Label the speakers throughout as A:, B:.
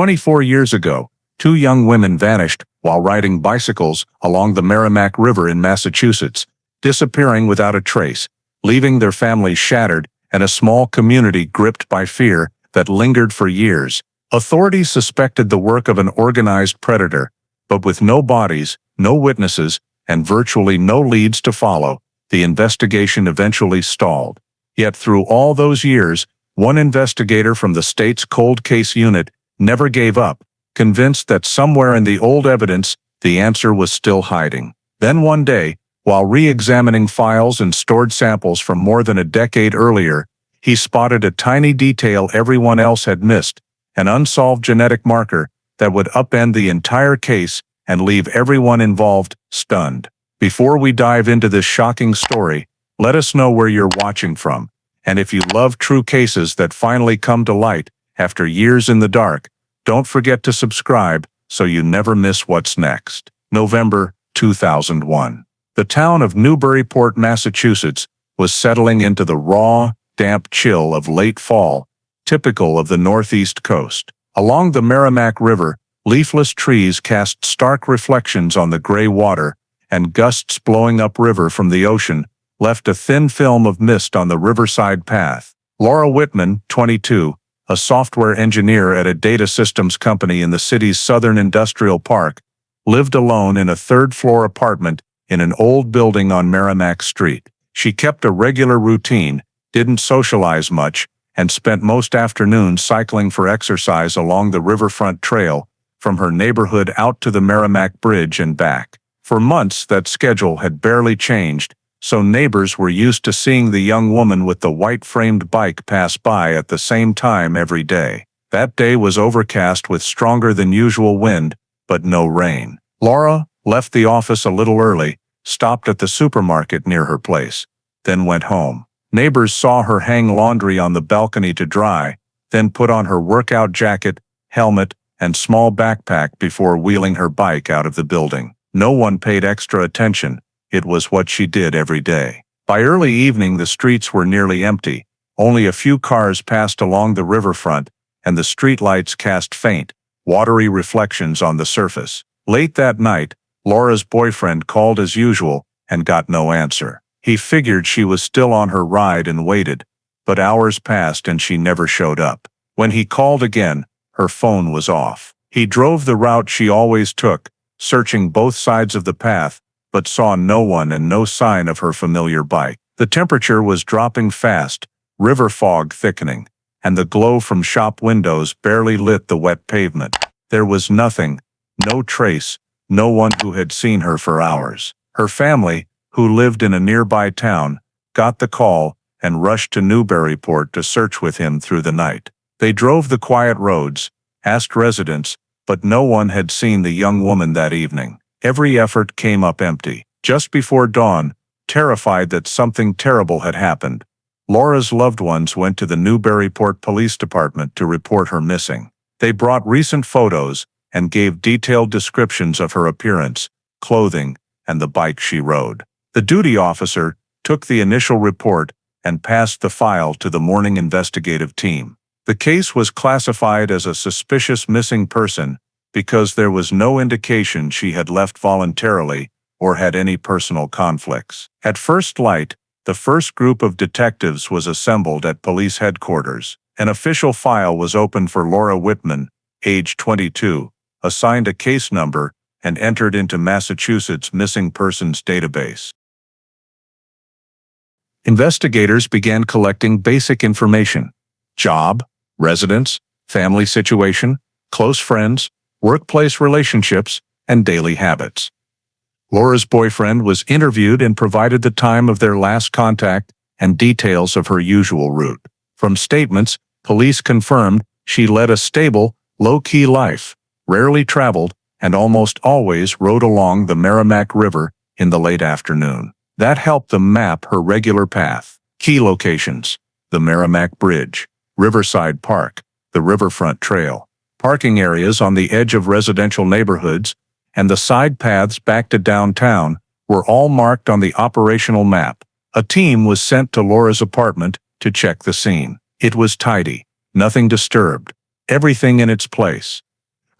A: 24 years ago, two young women vanished while riding bicycles along the Merrimack River in Massachusetts, disappearing without a trace, leaving their families shattered and a small community gripped by fear that lingered for years. Authorities suspected the work of an organized predator, but with no bodies, no witnesses, and virtually no leads to follow, the investigation eventually stalled. Yet through all those years, one investigator from the state's cold case unit never gave up, convinced that somewhere in the old evidence, the answer was still hiding. Then one day, while re-examining files and stored samples from more than a decade earlier, he spotted a tiny detail everyone else had missed, an unsolved genetic marker that would upend the entire case and leave everyone involved stunned. Before we dive into this shocking story, let us know where you're watching from, and if you love true cases that finally come to light after years in the dark, don't forget to subscribe so you never miss what's next. November 2001. The town of Newburyport, Massachusetts, was settling into the raw, damp chill of late fall, typical of the northeast coast. Along the Merrimack River, leafless trees cast stark reflections on the gray water, and gusts blowing upriver from the ocean left a thin film of mist on the riverside path. Laura Whitman, 22, a software engineer at a data systems company in the city's southern industrial park, lived alone in a third-floor apartment in an old building on Merrimack Street. She kept a regular routine, didn't socialize much, and spent most afternoons cycling for exercise along the riverfront trail from her neighborhood out to the Merrimack Bridge and back. For months that schedule had barely changed, so neighbors were used to seeing the young woman with the white-framed bike pass by at the same time every day. That day was overcast with stronger than usual wind, but no rain. Laura left the office a little early, stopped at the supermarket near her place, then went home. Neighbors saw her hang laundry on the balcony to dry, then put on her workout jacket, helmet, and small backpack before wheeling her bike out of the building. No one paid extra attention. It was what she did every day. By early evening, the streets were nearly empty. Only a few cars passed along the riverfront, and the streetlights cast faint, watery reflections on the surface. Late that night, Laura's boyfriend called as usual and got no answer. He figured she was still on her ride and waited, but hours passed and she never showed up. When he called again, her phone was off. He drove the route she always took, searching both sides of the path, but saw no one and no sign of her familiar bike. The temperature was dropping fast, river fog thickening, and the glow from shop windows barely lit the wet pavement. There was nothing, no trace, no one who had seen her for hours. Her family, who lived in a nearby town, got the call and rushed to Newburyport to search with him through the night. They drove the quiet roads, asked residents, but no one had seen the young woman that evening. Every effort came up empty. Just before dawn, terrified that something terrible had happened, Laura's loved ones went to the Newburyport Police Department to report her missing. They brought recent photos and gave detailed descriptions of her appearance, clothing, and the bike she rode. The duty officer took the initial report and passed the file to the morning investigative team. The case was classified as a suspicious missing person because there was no indication she had left voluntarily or had any personal conflicts. At first light, the first group of detectives was assembled at police headquarters. An official file was opened for Laura Whitman, age 22, assigned a case number, and entered into Massachusetts Missing Persons Database. Investigators began collecting basic information: job, residence, family situation, close friends, workplace relationships, and daily habits. Laura's boyfriend was interviewed and provided the time of their last contact and details of her usual route. From statements, police confirmed she led a stable, low-key life, rarely traveled, and almost always rode along the Merrimack River in the late afternoon. That helped them map her regular path. Key locations: the Merrimack Bridge, Riverside Park, the Riverfront Trail, parking areas on the edge of residential neighborhoods, and the side paths back to downtown were all marked on the operational map. A team was sent to Laura's apartment to check the scene. It was tidy, nothing disturbed, everything in its place.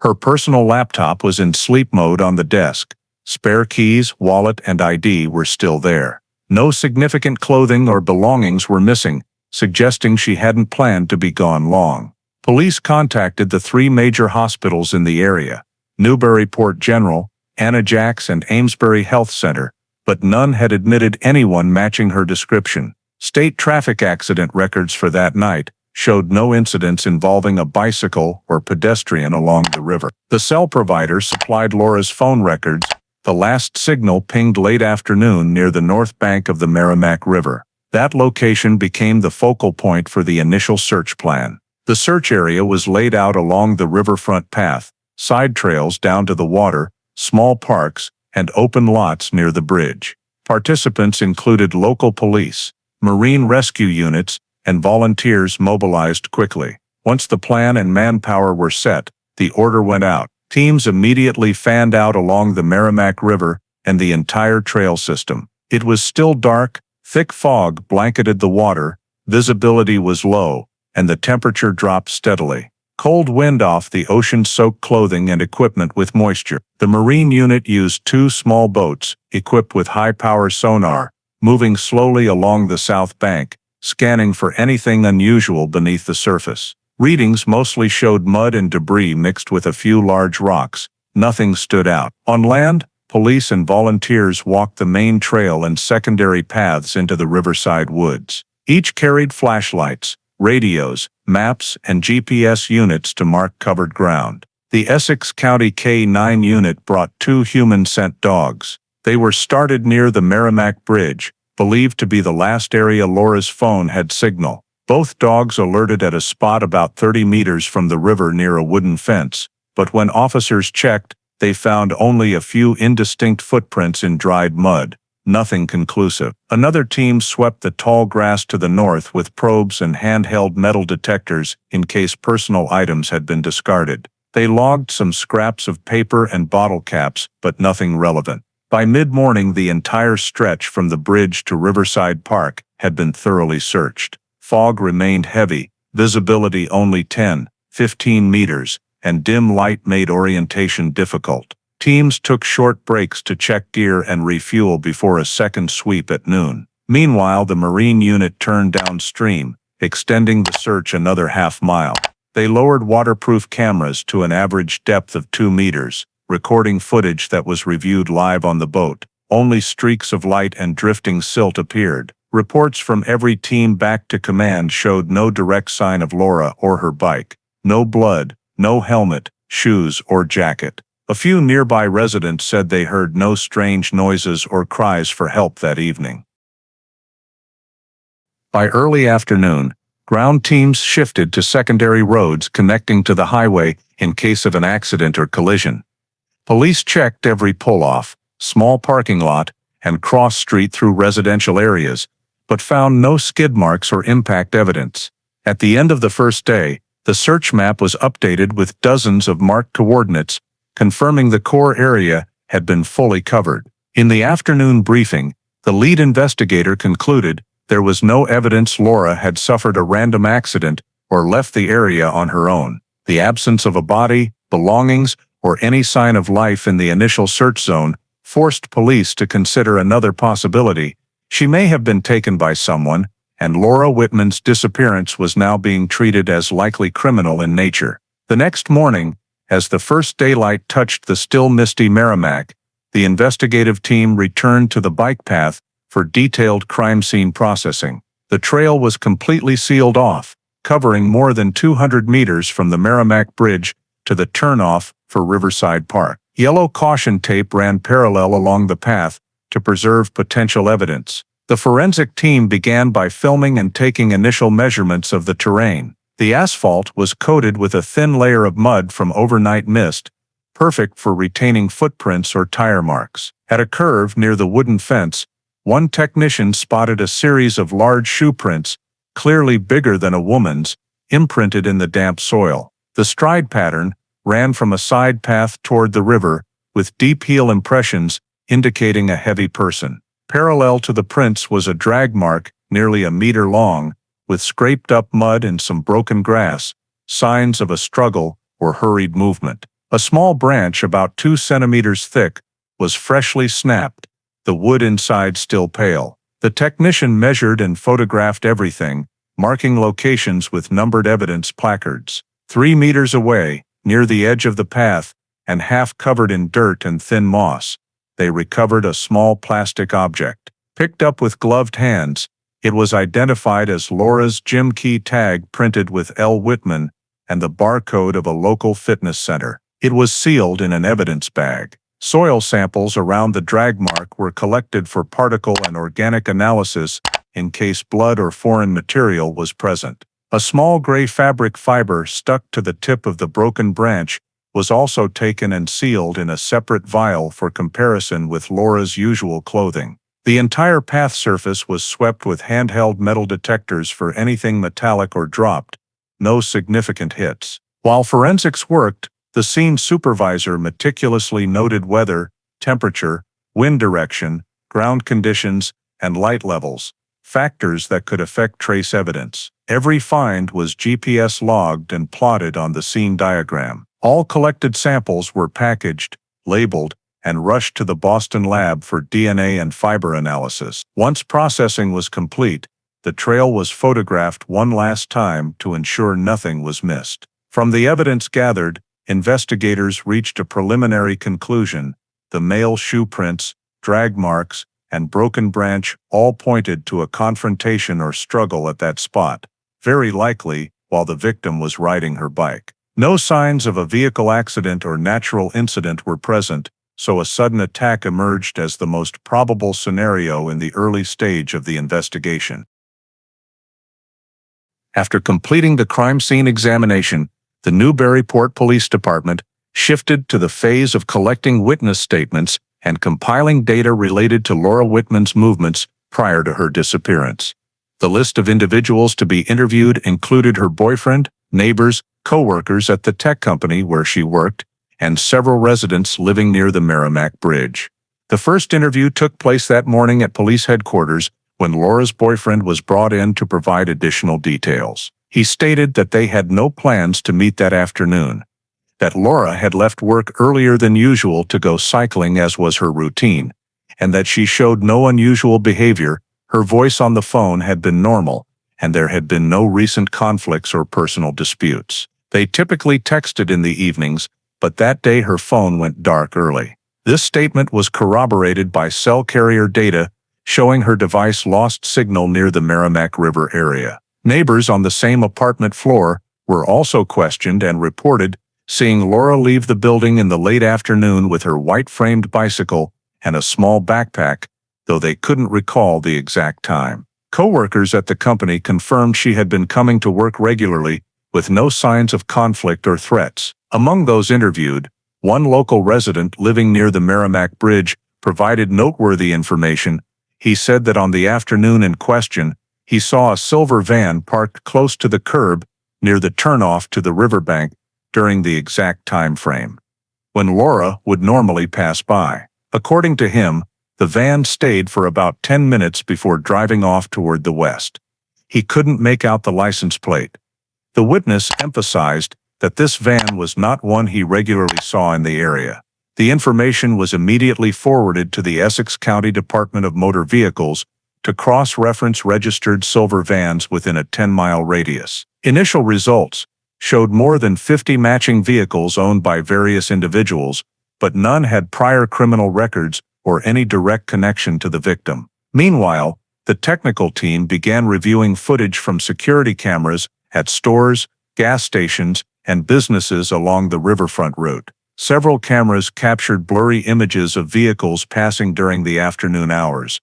A: Her personal laptop was in sleep mode on the desk. Spare keys, wallet, and ID were still there. No significant clothing or belongings were missing, suggesting she hadn't planned to be gone long. Police contacted the 3 major hospitals in the area, Newburyport General, Anajax, and Amesbury Health Center, but none had admitted anyone matching her description. State traffic accident records for that night showed no incidents involving a bicycle or pedestrian along the river. The cell provider supplied Laura's phone records. The last signal pinged late afternoon near the north bank of the Merrimack River. That location became the focal point for the initial search plan. The search area was laid out along the riverfront path, side trails down to the water, small parks, and open lots near the bridge. Participants included local police, marine rescue units, and volunteers mobilized quickly. Once the plan and manpower were set, the order went out. Teams immediately fanned out along the Merrimack River and the entire trail system. It was still dark, thick fog blanketed the water, visibility was low, and the temperature dropped steadily. Cold wind off the ocean soaked clothing and equipment with moisture. The marine unit used 2 small boats, equipped with high-power sonar, moving slowly along the south bank, scanning for anything unusual beneath the surface. Readings mostly showed mud and debris mixed with a few large rocks. Nothing stood out. On land, police and volunteers walked the main trail and secondary paths into the riverside woods. Each carried flashlights, radios, maps, and GPS units to mark covered ground. The Essex County K-9 unit brought 2 human scent dogs. They were started near the Merrimack Bridge, believed to be the last area Laura's phone had signal. Both dogs alerted at a spot about 30 meters from the river near a wooden fence, but when officers checked, they found only a few indistinct footprints in dried mud. Nothing conclusive. Another team swept the tall grass to the north with probes and handheld metal detectors in case personal items had been discarded. They logged some scraps of paper and bottle caps, but nothing relevant. By mid-morning, the entire stretch from the bridge to Riverside Park had been thoroughly searched. Fog remained heavy, visibility only 10-15 meters, and dim light made orientation difficult. Teams took short breaks to check gear and refuel before a second sweep at noon. Meanwhile, the Marine unit turned downstream, extending the search another half-mile. They lowered waterproof cameras to an average depth of 2 meters, recording footage that was reviewed live on the boat. Only streaks of light and drifting silt appeared. Reports from every team back to command showed no direct sign of Laura or her bike. No blood, no helmet, shoes, or jacket. A few nearby residents said they heard no strange noises or cries for help that evening. By early afternoon, ground teams shifted to secondary roads connecting to the highway in case of an accident or collision. Police checked every pull-off, small parking lot, and cross street through residential areas, but found no skid marks or impact evidence. At the end of the first day, the search map was updated with dozens of marked coordinates, confirming the core area had been fully covered. In the afternoon briefing, the lead investigator concluded there was no evidence Laura had suffered a random accident or left the area on her own. The absence of a body, belongings, or any sign of life in the initial search zone forced police to consider another possibility. She may have been taken by someone, and Laura Whitman's disappearance was now being treated as likely criminal in nature. The next morning, as the first daylight touched the still misty Merrimack, the investigative team returned to the bike path for detailed crime scene processing. The trail was completely sealed off, covering more than 200 meters from the Merrimack Bridge to the turnoff for Riverside Park. Yellow caution tape ran parallel along the path to preserve potential evidence. The forensic team began by filming and taking initial measurements of the terrain. The asphalt was coated with a thin layer of mud from overnight mist, perfect for retaining footprints or tire marks. At a curve near the wooden fence, one technician spotted a series of large shoe prints, clearly bigger than a woman's, imprinted in the damp soil. The stride pattern ran from a side path toward the river, with deep heel impressions indicating a heavy person. Parallel to the prints was a drag mark nearly a meter long, with scraped up mud and some broken grass, signs of a struggle or hurried movement. A small branch about 2 centimeters thick was freshly snapped, the wood inside still pale. The technician measured and photographed everything, marking locations with numbered evidence placards. 3 meters away, near the edge of the path, and half covered in dirt and thin moss, they recovered a small plastic object. Picked up with gloved hands, it was identified as Laura's gym key tag printed with L. Whitman and the barcode of a local fitness center. It was sealed in an evidence bag. Soil samples around the drag mark were collected for particle and organic analysis in case blood or foreign material was present. A small gray fabric fiber stuck to the tip of the broken branch was also taken and sealed in a separate vial for comparison with Laura's usual clothing. The entire path surface was swept with handheld metal detectors for anything metallic or dropped. No significant hits. While forensics worked, the scene supervisor meticulously noted weather, temperature, wind direction, ground conditions, and light levels, factors that could affect trace evidence. Every find was GPS logged and plotted on the scene diagram. All collected samples were packaged, labeled, and rushed to the Boston lab for DNA and fiber analysis. Once processing was complete, the trail was photographed one last time to ensure nothing was missed. From the evidence gathered, investigators reached a preliminary conclusion. The male shoe prints, drag marks, and broken branch all pointed to a confrontation or struggle at that spot, very likely while the victim was riding her bike. No signs of a vehicle accident or natural incident were present, so a sudden attack emerged as the most probable scenario in the early stage of the investigation. After completing the crime scene examination, the Newburyport Police Department shifted to the phase of collecting witness statements and compiling data related to Laura Whitman's movements prior to her disappearance. The list of individuals to be interviewed included her boyfriend, neighbors, co-workers at the tech company where she worked, and several residents living near the Merrimack Bridge. The first interview took place that morning at police headquarters when Laura's boyfriend was brought in to provide additional details. He stated that they had no plans to meet that afternoon, that Laura had left work earlier than usual to go cycling as was her routine, and that she showed no unusual behavior. Her voice on the phone had been normal, and there had been no recent conflicts or personal disputes. They typically texted in the evenings, but that day her phone went dark early. This statement was corroborated by cell carrier data showing her device lost signal near the Merrimack River area. Neighbors on the same apartment floor were also questioned and reported seeing Laura leave the building in the late afternoon with her white-framed bicycle and a small backpack, though they couldn't recall the exact time. Co-workers at the company confirmed she had been coming to work regularly, with no signs of conflict or threats. Among those interviewed, one local resident living near the Merrimack Bridge provided noteworthy information. He said that on the afternoon in question, he saw a silver van parked close to the curb near the turnoff to the riverbank during the exact time frame when Laura would normally pass by. According to him, the van stayed for about 10 minutes before driving off toward the west. He couldn't make out the license plate. The witness emphasized that this van was not one he regularly saw in the area. The information was immediately forwarded to the Essex County Department of Motor Vehicles to cross-reference registered silver vans within a 10-mile radius. Initial results showed more than 50 matching vehicles owned by various individuals, but none had prior criminal records or any direct connection to the victim. Meanwhile, the technical team began reviewing footage from security cameras at stores, gas stations, and businesses along the riverfront route. Several cameras captured blurry images of vehicles passing during the afternoon hours,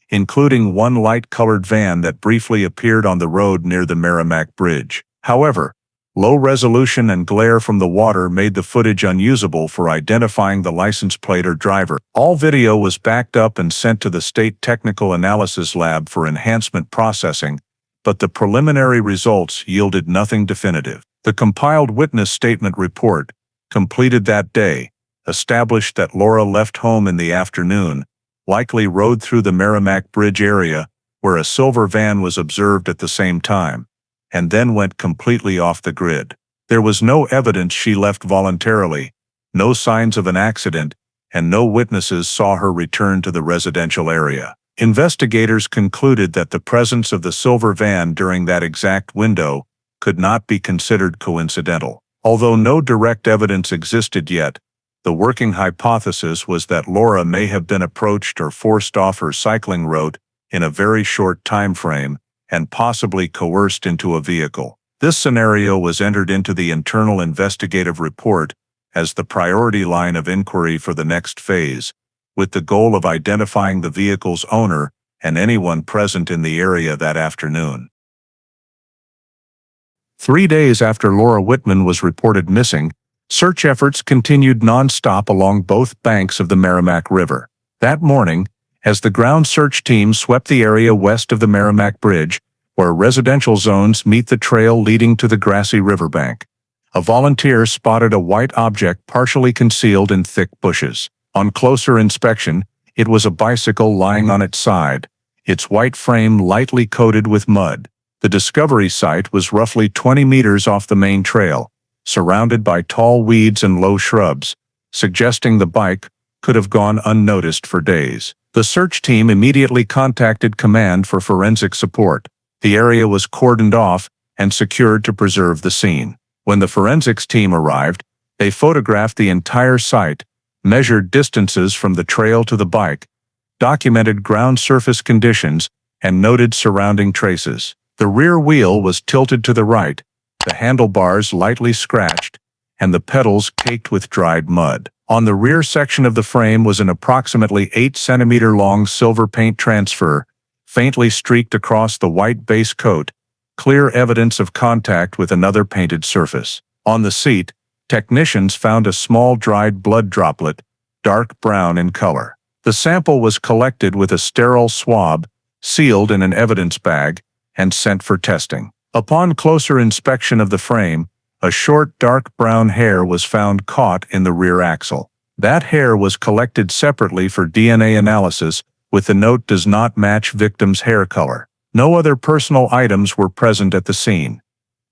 A: including one light-colored van that briefly appeared on the road near the Merrimack Bridge. However, low resolution and glare from the water made the footage unusable for identifying the license plate or driver. All video was backed up and sent to the State Technical Analysis Lab for enhancement processing, but the preliminary results yielded nothing definitive. The compiled witness statement report, completed that day, established that Laura left home in the afternoon, likely rode through the Merrimack Bridge area, where a silver van was observed at the same time, and then went completely off the grid. There was no evidence she left voluntarily, no signs of an accident, and no witnesses saw her return to the residential area. Investigators concluded that the presence of the silver van during that exact window could not be considered coincidental. Although no direct evidence existed yet, the working hypothesis was that Laura may have been approached or forced off her cycling route in a very short time frame and possibly coerced into a vehicle. This scenario was entered into the internal investigative report as the priority line of inquiry for the next phase, with the goal of identifying the vehicle's owner and anyone present in the area that afternoon. 3 days after Laura Whitman was reported missing, search efforts continued non-stop along both banks of the Merrimack River. That morning, as the ground search team swept the area west of the Merrimack Bridge, where residential zones meet the trail leading to the grassy riverbank, a volunteer spotted a white object partially concealed in thick bushes. On closer inspection, it was a bicycle lying on its side, its white frame lightly coated with mud. The discovery site was roughly 20 meters off the main trail, surrounded by tall weeds and low shrubs, suggesting the bike could have gone unnoticed for days. The search team immediately contacted command for forensic support. The area was cordoned off and secured to preserve the scene. When the forensics team arrived, they photographed the entire site, measured distances from the trail to the bike, documented ground surface conditions, and noted surrounding traces. The rear wheel was tilted to the right, the handlebars lightly scratched, and the pedals caked with dried mud. On the rear section of the frame was an approximately 8-centimeter-long silver paint transfer, faintly streaked across the white base coat, clear evidence of contact with another painted surface. On the seat, technicians found a small dried blood droplet, dark brown in color. The sample was collected with a sterile swab, sealed in an evidence bag, and sent for testing. Upon closer inspection of the frame, a short dark brown hair was found caught in the rear axle. That hair was collected separately for DNA analysis, with the note "does not match victim's hair color." No other personal items were present at the scene.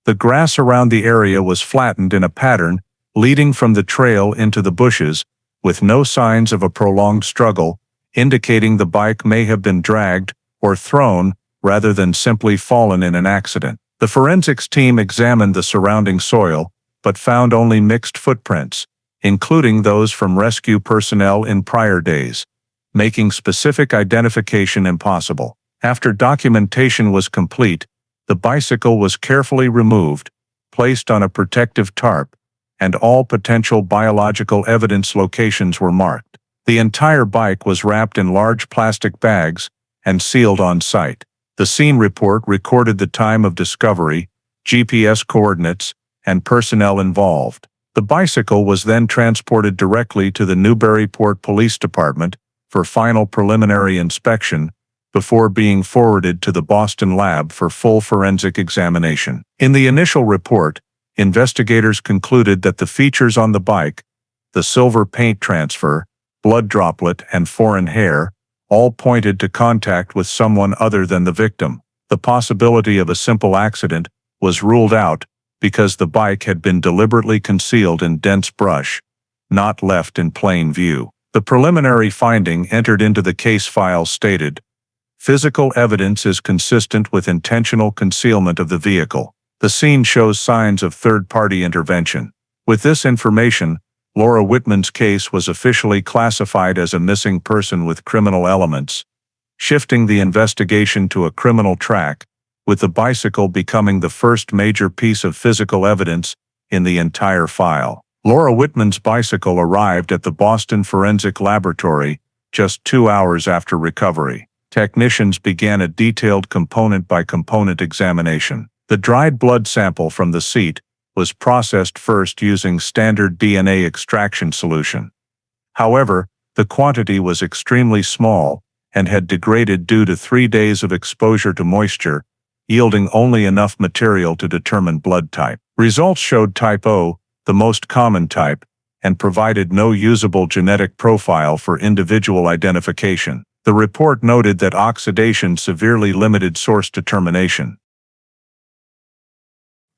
A: The grass around the area was flattened in a pattern leading from the trail into the bushes, with no signs of a prolonged struggle, indicating the bike may have been dragged or thrown rather than simply fallen in an accident. The forensics team examined the surrounding soil, but found only mixed footprints, including those from rescue personnel in prior days, making specific identification impossible. After documentation was complete, the bicycle was carefully removed, placed on a protective tarp, and all potential biological evidence locations were marked. The entire bike was wrapped in large plastic bags and sealed on site. The scene report recorded the time of discovery, GPS coordinates, and personnel involved. The bicycle was then transported directly to the Newburyport Police Department for final preliminary inspection before being forwarded to the Boston lab for full forensic examination. In the initial report, investigators concluded that the features on the bike, the silver paint transfer, blood droplet, and foreign hair, all pointed to contact with someone other than the victim. The possibility of a simple accident was ruled out because the bike had been deliberately concealed in dense brush, not left in plain view. The preliminary finding entered into the case file stated, "Physical evidence is consistent with intentional concealment of the vehicle. The scene shows signs of third-party intervention." With this information, Laura Whitman's case was officially classified as a missing person with criminal elements, shifting the investigation to a criminal track, with the bicycle becoming the first major piece of physical evidence in the entire file. Laura Whitman's bicycle arrived at the Boston Forensic Laboratory just 2 hours after recovery. Technicians began a detailed component-by-component examination. The dried blood sample from the seat was processed first using standard DNA extraction solution. However, the quantity was extremely small and had degraded due to 3 days of exposure to moisture, yielding only enough material to determine blood type. Results showed type O, the most common type, and provided no usable genetic profile for individual identification. The report noted that oxidation severely limited source determination.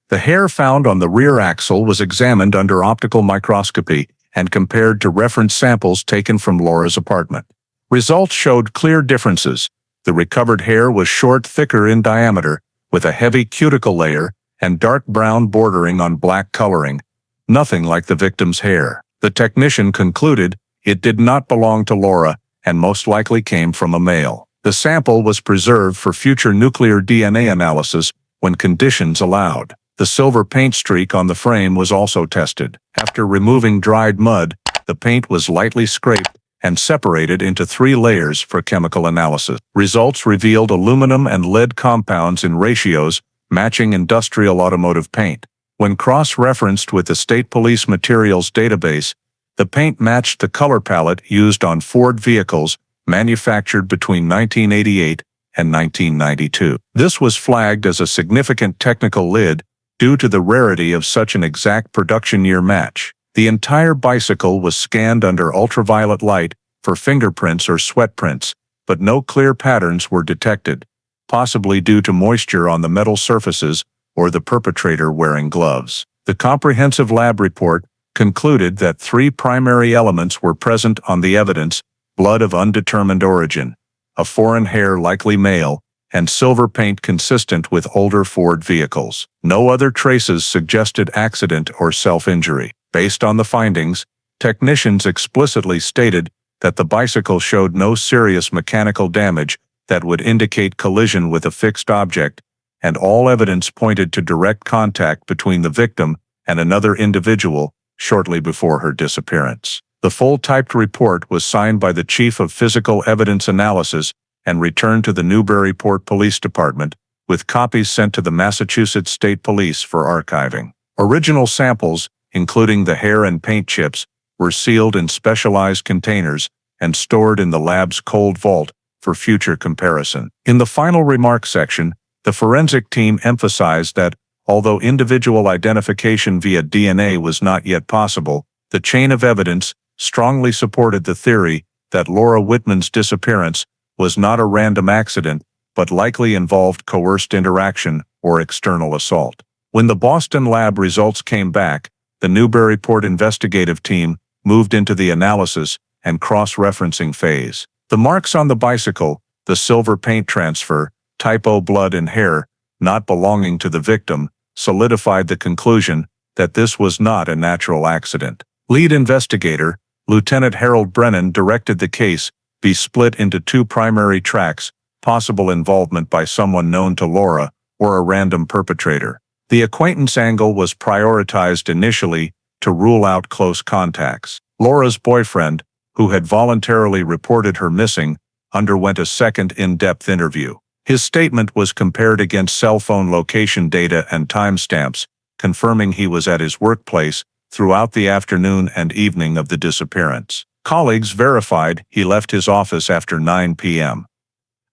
A: The hair found on the rear axle was examined under optical microscopy and compared to reference samples taken from Laura's apartment. Results showed clear differences. The recovered hair was short, thicker in diameter, with a heavy cuticle layer and dark brown bordering on black coloring, nothing like the victim's hair. The technician concluded it did not belong to Laura and most likely came from a male. The sample was preserved for future nuclear DNA analysis when conditions allowed. The silver paint streak on the frame was also tested. After removing dried mud, the paint was lightly scraped and separated into 3 layers for chemical analysis. Results revealed aluminum and lead compounds in ratios matching industrial automotive paint. When cross-referenced with the State Police Materials Database, the paint matched the color palette used on Ford vehicles manufactured between 1988 and 1992. This was flagged as a significant technical lead due to the rarity of such an exact production year match. The entire bicycle was scanned under ultraviolet light for fingerprints or sweat prints, but no clear patterns were detected, possibly due to moisture on the metal surfaces or the perpetrator wearing gloves. The comprehensive lab report concluded that 3 primary elements were present on the evidence: blood of undetermined origin, a foreign hair likely male, and silver paint consistent with older Ford vehicles. No other traces suggested accident or self-injury. Based on the findings, technicians explicitly stated that the bicycle showed no serious mechanical damage that would indicate collision with a fixed object, and all evidence pointed to direct contact between the victim and another individual shortly before her disappearance. The full typed report was signed by the Chief of Physical Evidence Analysis and returned to the Newburyport Police Department, with copies sent to the Massachusetts State Police for archiving. Original samples, including the hair and paint chips, were sealed in specialized containers and stored in the lab's cold vault for future comparison. In the final remarks section, the forensic team emphasized that, although individual identification via DNA was not yet possible, the chain of evidence strongly supported the theory that Laura Whitman's disappearance was not a random accident, but likely involved coerced interaction or external assault. When the Boston lab results came back, the Newburyport investigative team moved into the analysis and cross-referencing phase. The marks on the bicycle, the silver paint transfer, typo blood and hair, not belonging to the victim, solidified the conclusion that this was not a natural accident. Lead investigator, Lieutenant Harold Brennan, directed the case be split into 2 primary tracks: possible involvement by someone known to Laura or a random perpetrator. The acquaintance angle was prioritized initially to rule out close contacts. Laura's boyfriend, who had voluntarily reported her missing, underwent a second in-depth interview. His statement was compared against cell phone location data and timestamps, confirming he was at his workplace throughout the afternoon and evening of the disappearance. Colleagues verified he left his office after 9 p.m.,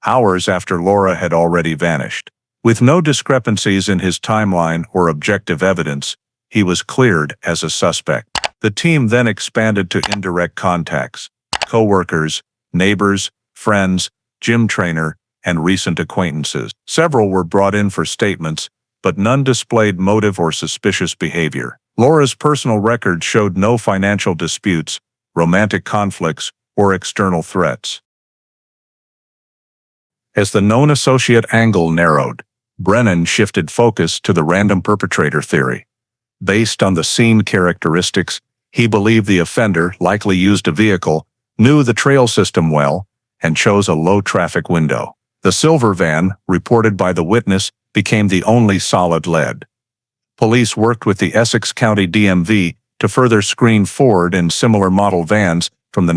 A: hours after Laura had already vanished. With no discrepancies in his timeline or objective evidence, he was cleared as a suspect. The team then expanded to indirect contacts: co-workers, neighbors, friends, gym trainer, and recent acquaintances. Several were brought in for statements, but none displayed motive or suspicious behavior. Laura's personal record showed no financial disputes, romantic conflicts, or external threats. As the known associate angle narrowed, Brennan shifted focus to the random perpetrator theory. Based on the scene characteristics, he believed the offender likely used a vehicle, knew the trail system well, and chose a low-traffic window. The silver van, reported by the witness, became the only solid lead. Police worked with the Essex County DMV to further screen Ford and similar model vans from the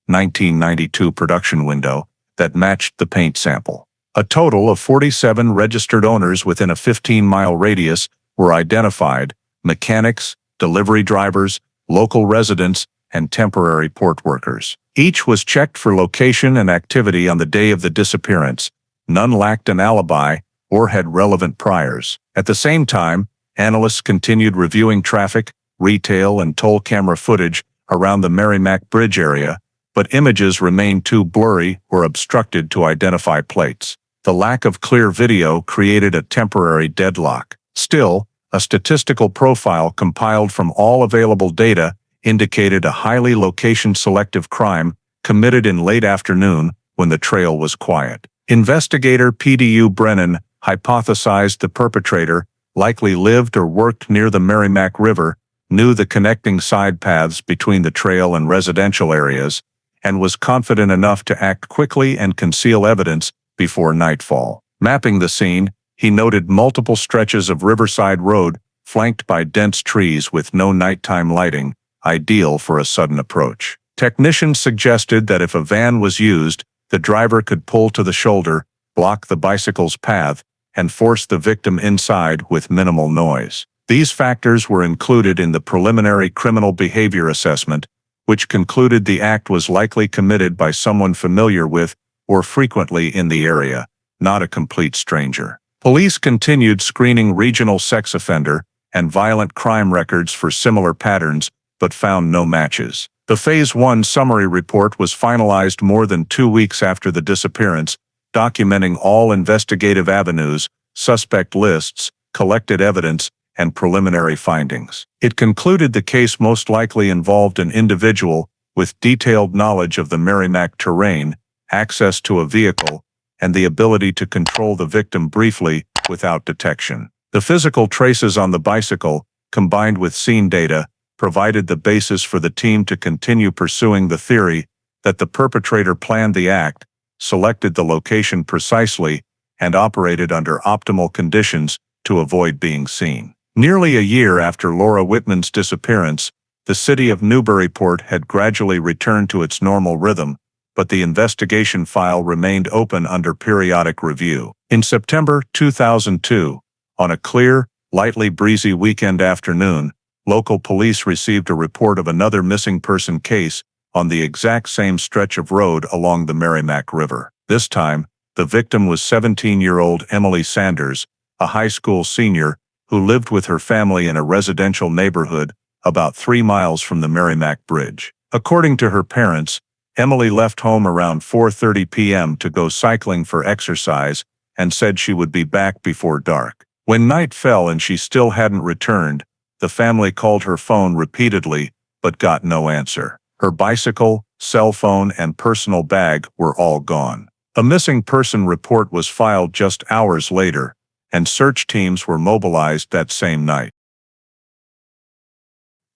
A: 1988-1992 production window that matched the paint sample. A total of 47 registered owners within a 15-mile radius were identified: mechanics, delivery drivers, local residents, and temporary port workers. Each was checked for location and activity on the day of the disappearance. None lacked an alibi or had relevant priors. At the same time, analysts continued reviewing traffic, retail, and toll camera footage around the Merrimack Bridge area, but images remained too blurry or obstructed to identify plates. The lack of clear video created a temporary deadlock. Still, a statistical profile compiled from all available data indicated a highly location-selective crime committed in late afternoon when the trail was quiet. Investigator PDU Brennan hypothesized the perpetrator likely lived or worked near the Merrimack River, knew the connecting side paths between the trail and residential areas, and was confident enough to act quickly and conceal evidence before nightfall. Mapping the scene, he noted multiple stretches of Riverside Road flanked by dense trees with no nighttime lighting, ideal for a sudden approach. Technicians suggested that if a van was used, the driver could pull to the shoulder, block the bicycle's path, and force the victim inside with minimal noise. These factors were included in the preliminary criminal behavior assessment, which concluded the act was likely committed by someone familiar with or frequently in the area, not a complete stranger. Police continued screening regional sex offender and violent crime records for similar patterns, but found no matches. The Phase 1 summary report was finalized more than 2 weeks after the disappearance, documenting all investigative avenues, suspect lists, collected evidence, and preliminary findings. It concluded the case most likely involved an individual with detailed knowledge of the Merrimack terrain, access to a vehicle, and the ability to control the victim briefly without detection. The physical traces on the bicycle, combined with scene data, provided the basis for the team to continue pursuing the theory that the perpetrator planned the act, selected the location precisely, and operated under optimal conditions to avoid being seen. Nearly a year after Laura Whitman's disappearance, the city of Newburyport had gradually returned to its normal rhythm, but the investigation file remained open under periodic review. In September 2002, on a clear, lightly breezy weekend afternoon, local police received a report of another missing person case on the exact same stretch of road along the Merrimack River. This time, the victim was 17-year-old Emily Sanders, a high school senior who lived with her family in a residential neighborhood about 3 miles from the Merrimack Bridge. According to her parents, Emily left home around 4:30 p.m. to go cycling for exercise and said she would be back before dark. When night fell and she still hadn't returned, the family called her phone repeatedly but got no answer. Her bicycle, cell phone, and personal bag were all gone. A missing person report was filed just hours later, and search teams were mobilized that same night.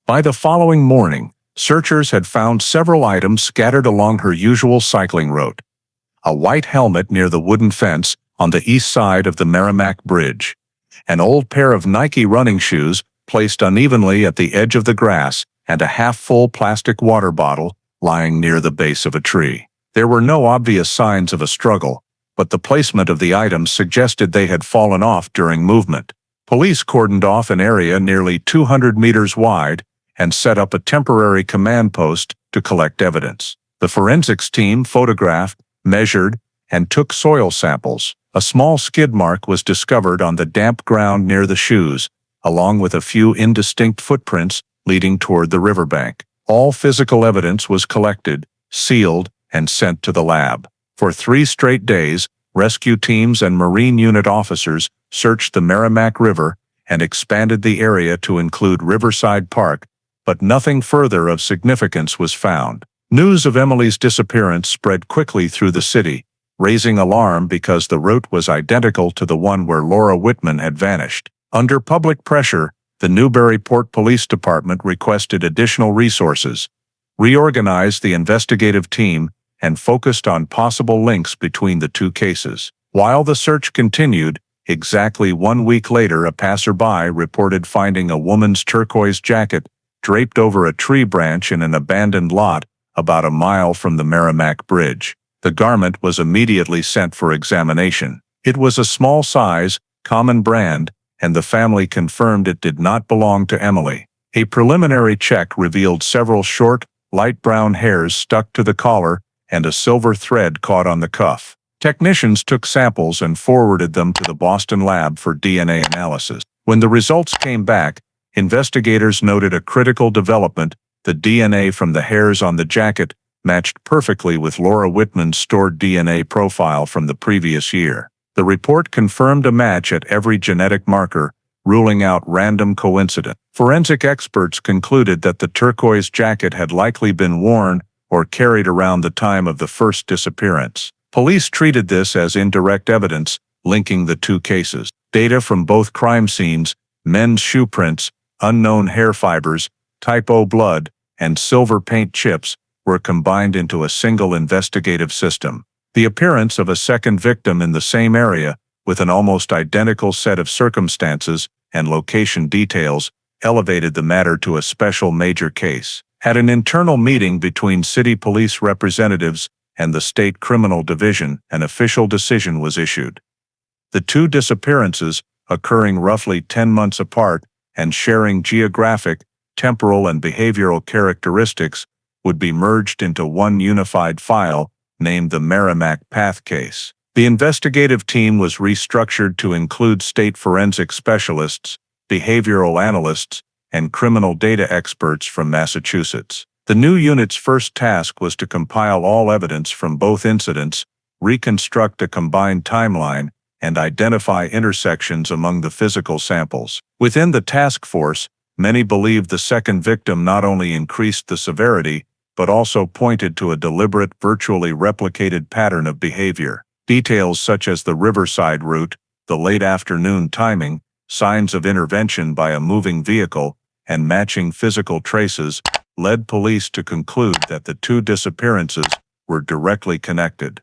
A: By the following morning, searchers had found several items scattered along her usual cycling route. A white helmet near the wooden fence on the east side of the Merrimack Bridge, an old pair of Nike running shoes placed unevenly at the edge of the grass, and a half-full plastic water bottle lying near the base of a tree. There were no obvious signs of a struggle, but the placement of the items suggested they had fallen off during movement. Police cordoned off an area nearly 200 meters wide and set up a temporary command post to collect evidence. The forensics team photographed, measured, and took soil samples. A small skid mark was discovered on the damp ground near the shoes, along with a few indistinct footprints leading toward the riverbank. All physical evidence was collected, sealed, and sent to the lab. For 3 straight days, rescue teams and Marine Unit officers searched the Merrimack River and expanded the area to include Riverside Park, but nothing further of significance was found. News of Emily's disappearance spread quickly through the city, raising alarm because the route was identical to the one where Laura Whitman had vanished. Under public pressure, the Newburyport Police Department requested additional resources, reorganized the investigative team, and focused on possible links between the 2 cases. While the search continued, exactly 1 week later a passerby reported finding a woman's turquoise jacket draped over a tree branch in an abandoned lot about a mile from the Merrimack Bridge. The garment was immediately sent for examination. It was a small size, common brand, and the family confirmed it did not belong to Emily. A preliminary check revealed several short, light brown hairs stuck to the collar and a silver thread caught on the cuff. Technicians took samples and forwarded them to the Boston lab for DNA analysis. When the results came back, investigators noted a critical development. The DNA from the hairs on the jacket matched perfectly with Laura Whitman's stored DNA profile from the previous year. The report confirmed a match at every genetic marker, ruling out random coincidence. Forensic experts concluded that the turquoise jacket had likely been worn or carried around the time of the first disappearance. Police treated this as indirect evidence linking the two cases. Data from both crime scenes, men's shoe prints, unknown hair fibers, type O blood, and silver paint chips, were combined into a single investigative system. The appearance of a second victim in the same area, with an almost identical set of circumstances and location details, elevated the matter to a special major case. At an internal meeting between city police representatives and the state criminal division, an official decision was issued. The two disappearances, occurring roughly 10 months apart and sharing geographic, temporal, and behavioral characteristics, would be merged into one unified file named the Merrimack Path case. The investigative team was restructured to include state forensic specialists, behavioral analysts, and criminal data experts from Massachusetts. The new unit's first task was to compile all evidence from both incidents, reconstruct a combined timeline, and identify intersections among the physical samples. Within the task force, many believed the second victim not only increased the severity, but also pointed to a deliberate, virtually replicated pattern of behavior. Details such as the riverside route, the late afternoon timing, signs of intervention by a moving vehicle, and matching physical traces led police to conclude that the two disappearances were directly connected.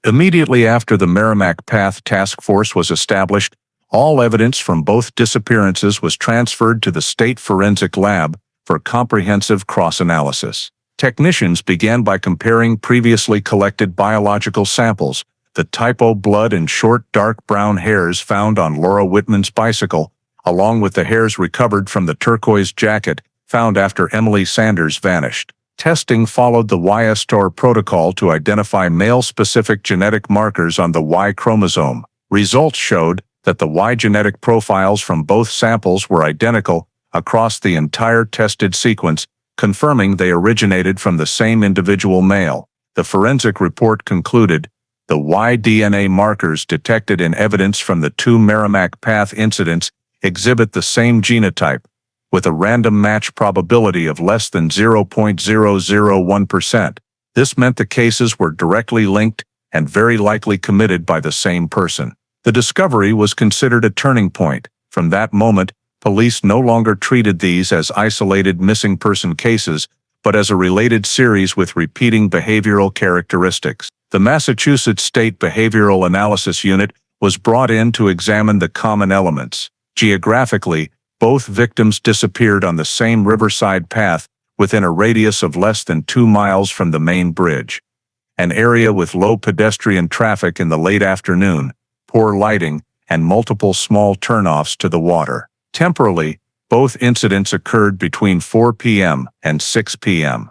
A: Immediately after the Merrimack Path Task Force was established, all evidence from both disappearances was transferred to the State Forensic Lab for comprehensive cross-analysis. Technicians began by comparing previously collected biological samples, the type O blood and short dark brown hairs found on Laura Whitman's bicycle, along with the hairs recovered from the turquoise jacket found after Emily Sanders vanished. Testing followed the Y-STOR protocol to identify male-specific genetic markers on the Y chromosome. Results showed that the Y genetic profiles from both samples were identical across the entire tested sequence, confirming they originated from the same individual male. The forensic report concluded the Y DNA markers detected in evidence from the two Merrimack Path incidents exhibit the same genotype, with a random match probability of less than 0.001%. This meant the cases were directly linked and very likely committed by the same person. The discovery was considered a turning point. From that moment, police no longer treated these as isolated missing person cases, but as a related series with repeating behavioral characteristics. The Massachusetts State Behavioral Analysis Unit was brought in to examine the common elements. Geographically, both victims disappeared on the same riverside path within a radius of less than 2 miles from the main bridge, an area with low pedestrian traffic in the late afternoon, poor lighting, and multiple small turnoffs to the water. Temporally, both incidents occurred between 4 p.m. and 6 p.m.,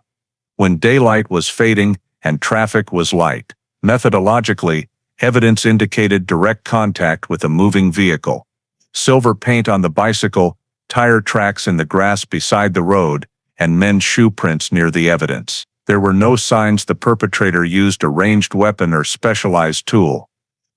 A: when daylight was fading and traffic was light. Methodologically, evidence indicated direct contact with a moving vehicle. Silver paint on the bicycle, tire tracks in the grass beside the road, and men's shoe prints near the evidence. There were no signs the perpetrator used a ranged weapon or specialized tool.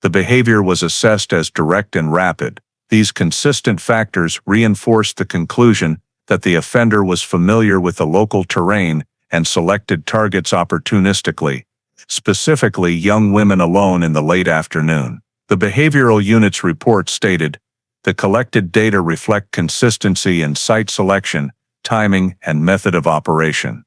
A: The behavior was assessed as direct and rapid. These consistent factors reinforced the conclusion that the offender was familiar with the local terrain and selected targets opportunistically, specifically young women alone in the late afternoon. The behavioral unit's report stated, the collected data reflect consistency in site selection, timing, and method of operation.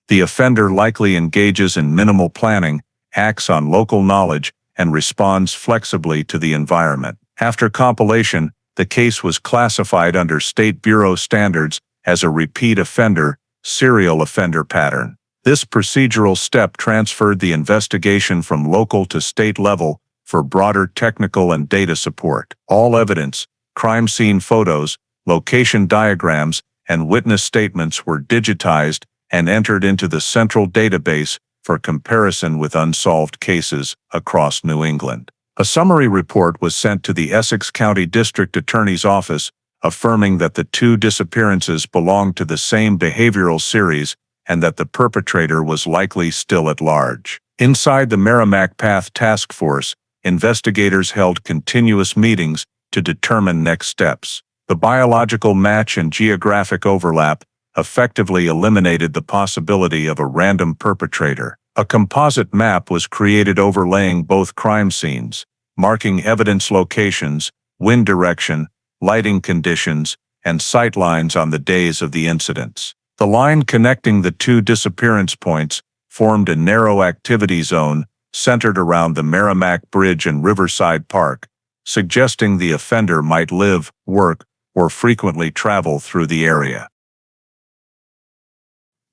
A: The offender likely engages in minimal planning, acts on local knowledge, and responds flexibly to the environment. After compilation, the case was classified under State Bureau standards as a repeat offender, serial offender pattern. This procedural step transferred the investigation from local to state level for broader technical and data support. All evidence, crime scene photos, location diagrams, and witness statements were digitized and entered into the central database for comparison with unsolved cases across New England. A summary report was sent to the Essex County District Attorney's Office, affirming that the two disappearances belonged to the same behavioral series and that the perpetrator was likely still at large. Inside the Merrimack Path Task Force, investigators held continuous meetings to to determine next steps. The biological match and geographic overlap effectively eliminated the possibility of a random perpetrator. A composite map was created overlaying both crime scenes, marking evidence locations, wind direction, lighting conditions, and sight lines on the days of the incidents. The line connecting the two disappearance points formed a narrow activity zone centered around the Merrimack Bridge and Riverside Park, suggesting the offender might live, work, or frequently travel through the area.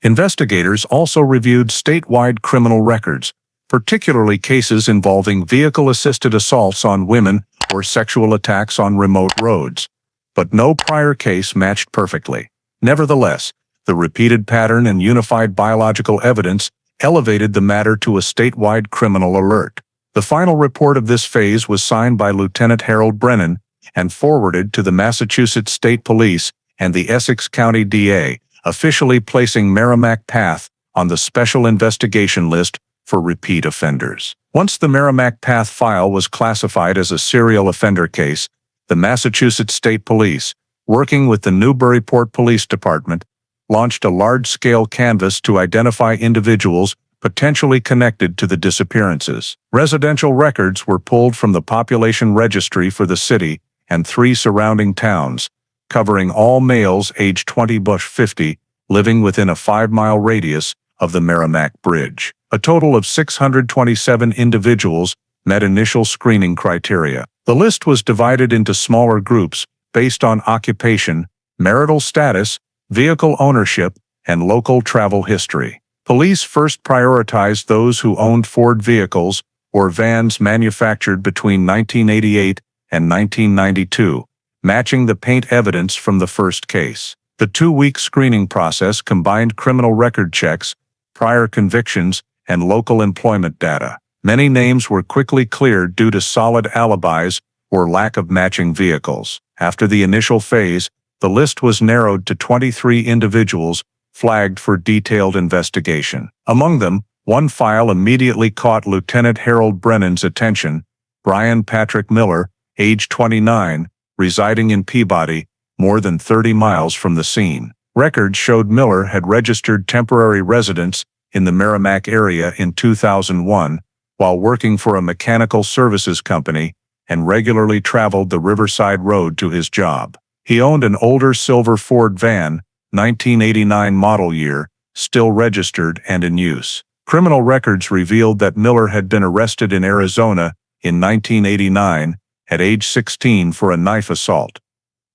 A: Investigators also reviewed statewide criminal records, particularly cases involving vehicle-assisted assaults on women or sexual attacks on remote roads, but no prior case matched perfectly. Nevertheless, the repeated pattern and unified biological evidence elevated the matter to a statewide criminal alert. The final report of this phase was signed by Lieutenant Harold Brennan and forwarded to the Massachusetts State Police and the Essex County DA, officially placing Merrimack Path on the Special Investigation List for repeat offenders. Once the Merrimack Path file was classified as a serial offender case, the Massachusetts State Police, working with the Newburyport Police Department, launched a large-scale canvass to identify individuals potentially connected to the disappearances. Residential records were pulled from the population registry for the city and 3 surrounding towns, covering all males aged 20–50 living within a 5-mile radius of the Merrimack Bridge. A total of 627 individuals met initial screening criteria. The list was divided into smaller groups based on occupation, marital status, vehicle ownership, and local travel history. Police first prioritized those who owned Ford vehicles or vans manufactured between 1988 and 1992, matching the paint evidence from the first case. The 2-week screening process combined criminal record checks, prior convictions, and local employment data. Many names were quickly cleared due to solid alibis or lack of matching vehicles. After the initial phase, the list was narrowed to 23 individuals flagged for detailed investigation. Among them, one file immediately caught Lieutenant Harold Brennan's attention: Brian Patrick Miller, age 29, residing in Peabody, more than 30 miles from the scene. Records showed Miller had registered temporary residence in the Merrimack area in 2001 while working for a mechanical services company and regularly traveled the Riverside Road to his job. He owned an older silver Ford van, 1989 model year, still registered and in use. Criminal records revealed that Miller had been arrested in Arizona in 1989 at age 16 for a knife assault.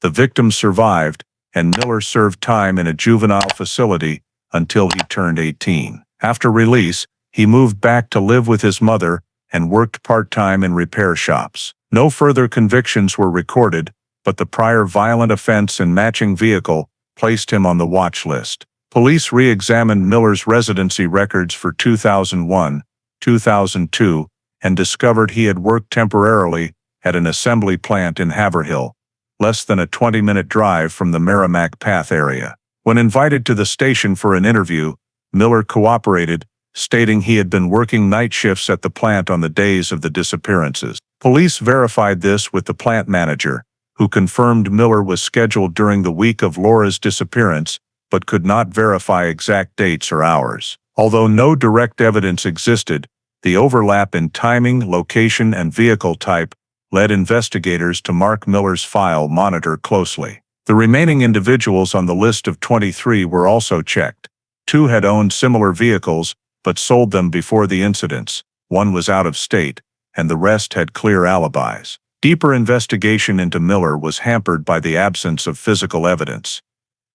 A: The victim survived, and Miller served time in a juvenile facility until he turned 18. After release, he moved back to live with his mother and worked part-time in repair shops. No further convictions were recorded, but the prior violent offense and matching vehicle placed him on the watch list. Police re-examined Miller's residency records for 2001, 2002, and discovered he had worked temporarily at an assembly plant in Haverhill, less than a 20-minute drive from the Merrimack Path area. When invited to the station for an interview, Miller cooperated, stating he had been working night shifts at the plant on the days of the disappearances. Police verified this with the plant manager, who confirmed Miller was scheduled during the week of Laura's disappearance, but could not verify exact dates or hours. Although no direct evidence existed, the overlap in timing, location, and vehicle type led investigators to mark Miller's file monitor closely. The remaining individuals on the list of 23 were also checked. 2 had owned similar vehicles, but sold them before the incidents. 1 was out of state, and the rest had clear alibis. Deeper investigation into Miller was hampered by the absence of physical evidence.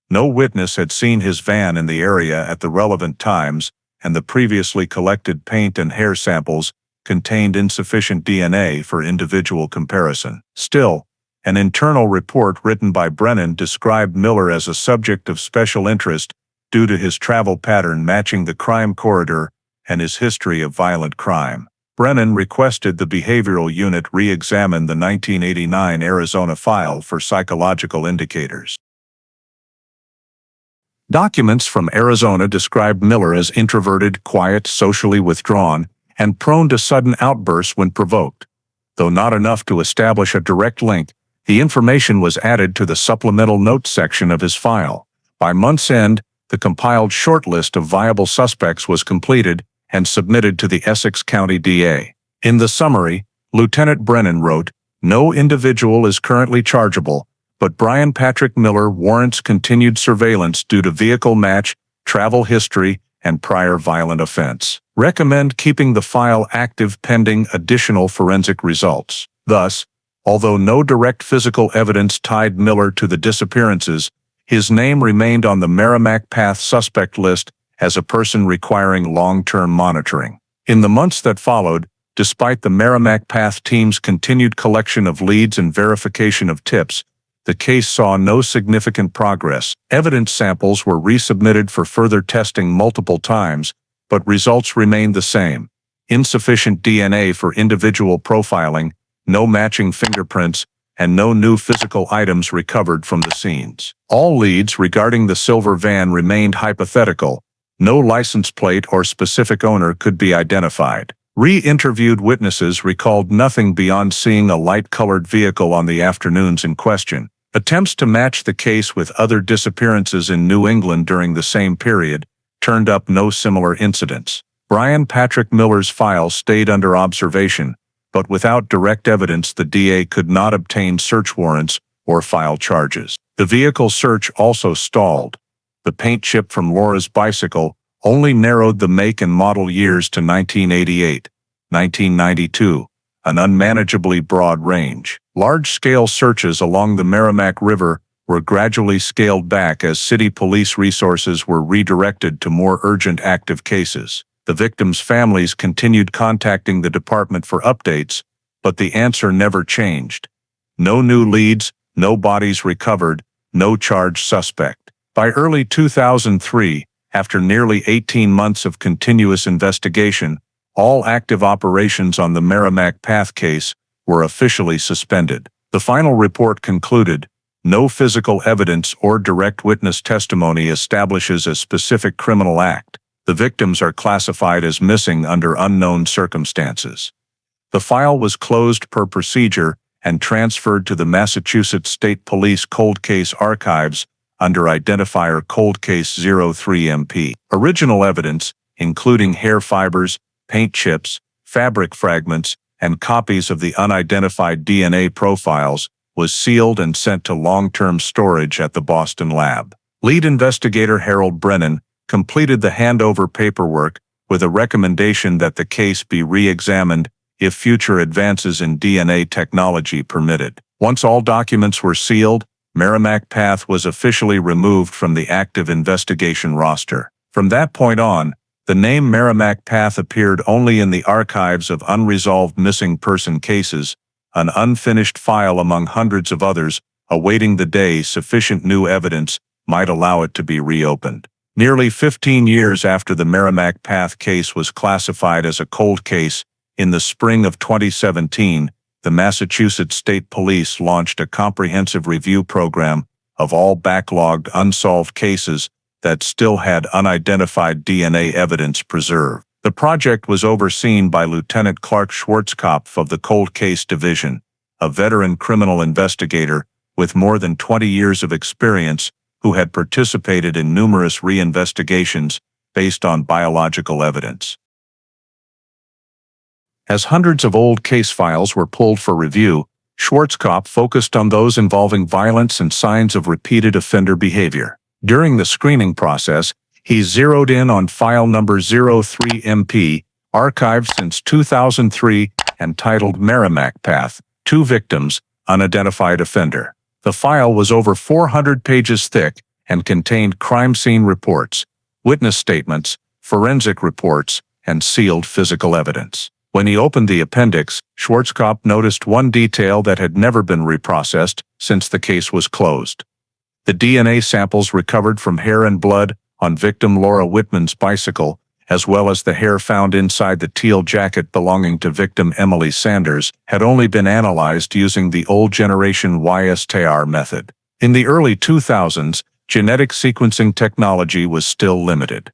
A: No witness had seen his van in the area at the relevant times, and the previously collected paint and hair samples contained insufficient DNA for individual comparison. Still, an internal report written by Brennan described Miller as a subject of special interest due to his travel pattern matching the crime corridor and his history of violent crime. Brennan requested the behavioral unit re-examine the 1989 Arizona file for psychological indicators. Documents from Arizona described Miller as introverted, quiet, socially withdrawn, and prone to sudden outbursts when provoked. Though not enough to establish a direct link, The information was added to the supplemental notes section of his file. By month's end, the compiled short list of viable suspects was completed and submitted to the Essex County DA. In the summary, Lieutenant Brennan wrote, "No individual is currently chargeable, but Brian Patrick Miller warrants continued surveillance due to vehicle match, travel history, and prior violent offense. Recommend keeping the file active pending additional forensic results." Thus, although no direct physical evidence tied Miller to the disappearances, his name remained on the Merrimack Path suspect list as a person requiring long-term monitoring. In the months that followed, despite the Merrimack Path team's continued collection of leads and verification of tips, the case saw no significant progress. Evidence samples were resubmitted for further testing multiple times, but results remained the same. Insufficient DNA for individual profiling, no matching fingerprints, and no new physical items recovered from the scenes. All leads regarding the silver van remained hypothetical. No license plate or specific owner could be identified. Re-interviewed witnesses recalled nothing beyond seeing a light-colored vehicle on the afternoons in question. Attempts to match the case with other disappearances in New England during the same period turned up no similar incidents. Brian Patrick Miller's file stayed under observation, but without direct evidence the DA could not obtain search warrants or file charges. The vehicle search also stalled. The paint chip from Laura's bicycle only narrowed the make and model years to 1988, 1992, an unmanageably broad range. Large-scale searches along the Merrimack River were gradually scaled back as city police resources were redirected to more urgent active cases. The victims' families continued contacting the department for updates, but the answer never changed. No new leads, no bodies recovered, no charged suspect. By early 2003, after nearly 18 months of continuous investigation, all active operations on the Merrimack Path case were officially suspended. The final report concluded, "No physical evidence or direct witness testimony establishes a specific criminal act. The victims are classified as missing under unknown circumstances." The file was closed per procedure and transferred to the Massachusetts State Police Cold Case Archives under identifier Cold Case 03MP. Original evidence, including hair fibers, paint chips, fabric fragments, and copies of the unidentified DNA profiles, was sealed and sent to long-term storage at the Boston lab. Lead investigator Harold Brennan completed the handover paperwork with a recommendation that the case be re-examined if future advances in DNA technology permitted. Once all documents were sealed, Merrimack Path was officially removed from the active investigation roster. From that point on, the name Merrimack Path appeared only in the archives of unresolved missing person cases, an unfinished file among hundreds of others, awaiting the day sufficient new evidence might allow it to be reopened. Nearly 15 years after the Merrimack Path case was classified as a cold case, in the spring of 2017, the Massachusetts State Police launched a comprehensive review program of all backlogged unsolved cases that still had unidentified DNA evidence preserved. The project was overseen by Lieutenant Clark Schwarzkopf of the Cold Case Division, a veteran criminal investigator with more than 20 years of experience who had participated in numerous reinvestigations based on biological evidence. As hundreds of old case files were pulled for review, Schwarzkopf focused on those involving violence and signs of repeated offender behavior. During the screening process, he zeroed in on file number 03MP, archived since 2003 and titled Merrimack Path, 2 victims, unidentified offender. The file was over 400 pages thick and contained crime scene reports, witness statements, forensic reports, and sealed physical evidence. When he opened the appendix, Schwarzkopf noticed one detail that had never been reprocessed since the case was closed. The DNA samples recovered from hair and blood on victim Laura Whitman's bicycle, as well as the hair found inside the teal jacket belonging to victim Emily Sanders, had only been analyzed using the old generation YSTR method. In the early 2000s, genetic sequencing technology was still limited.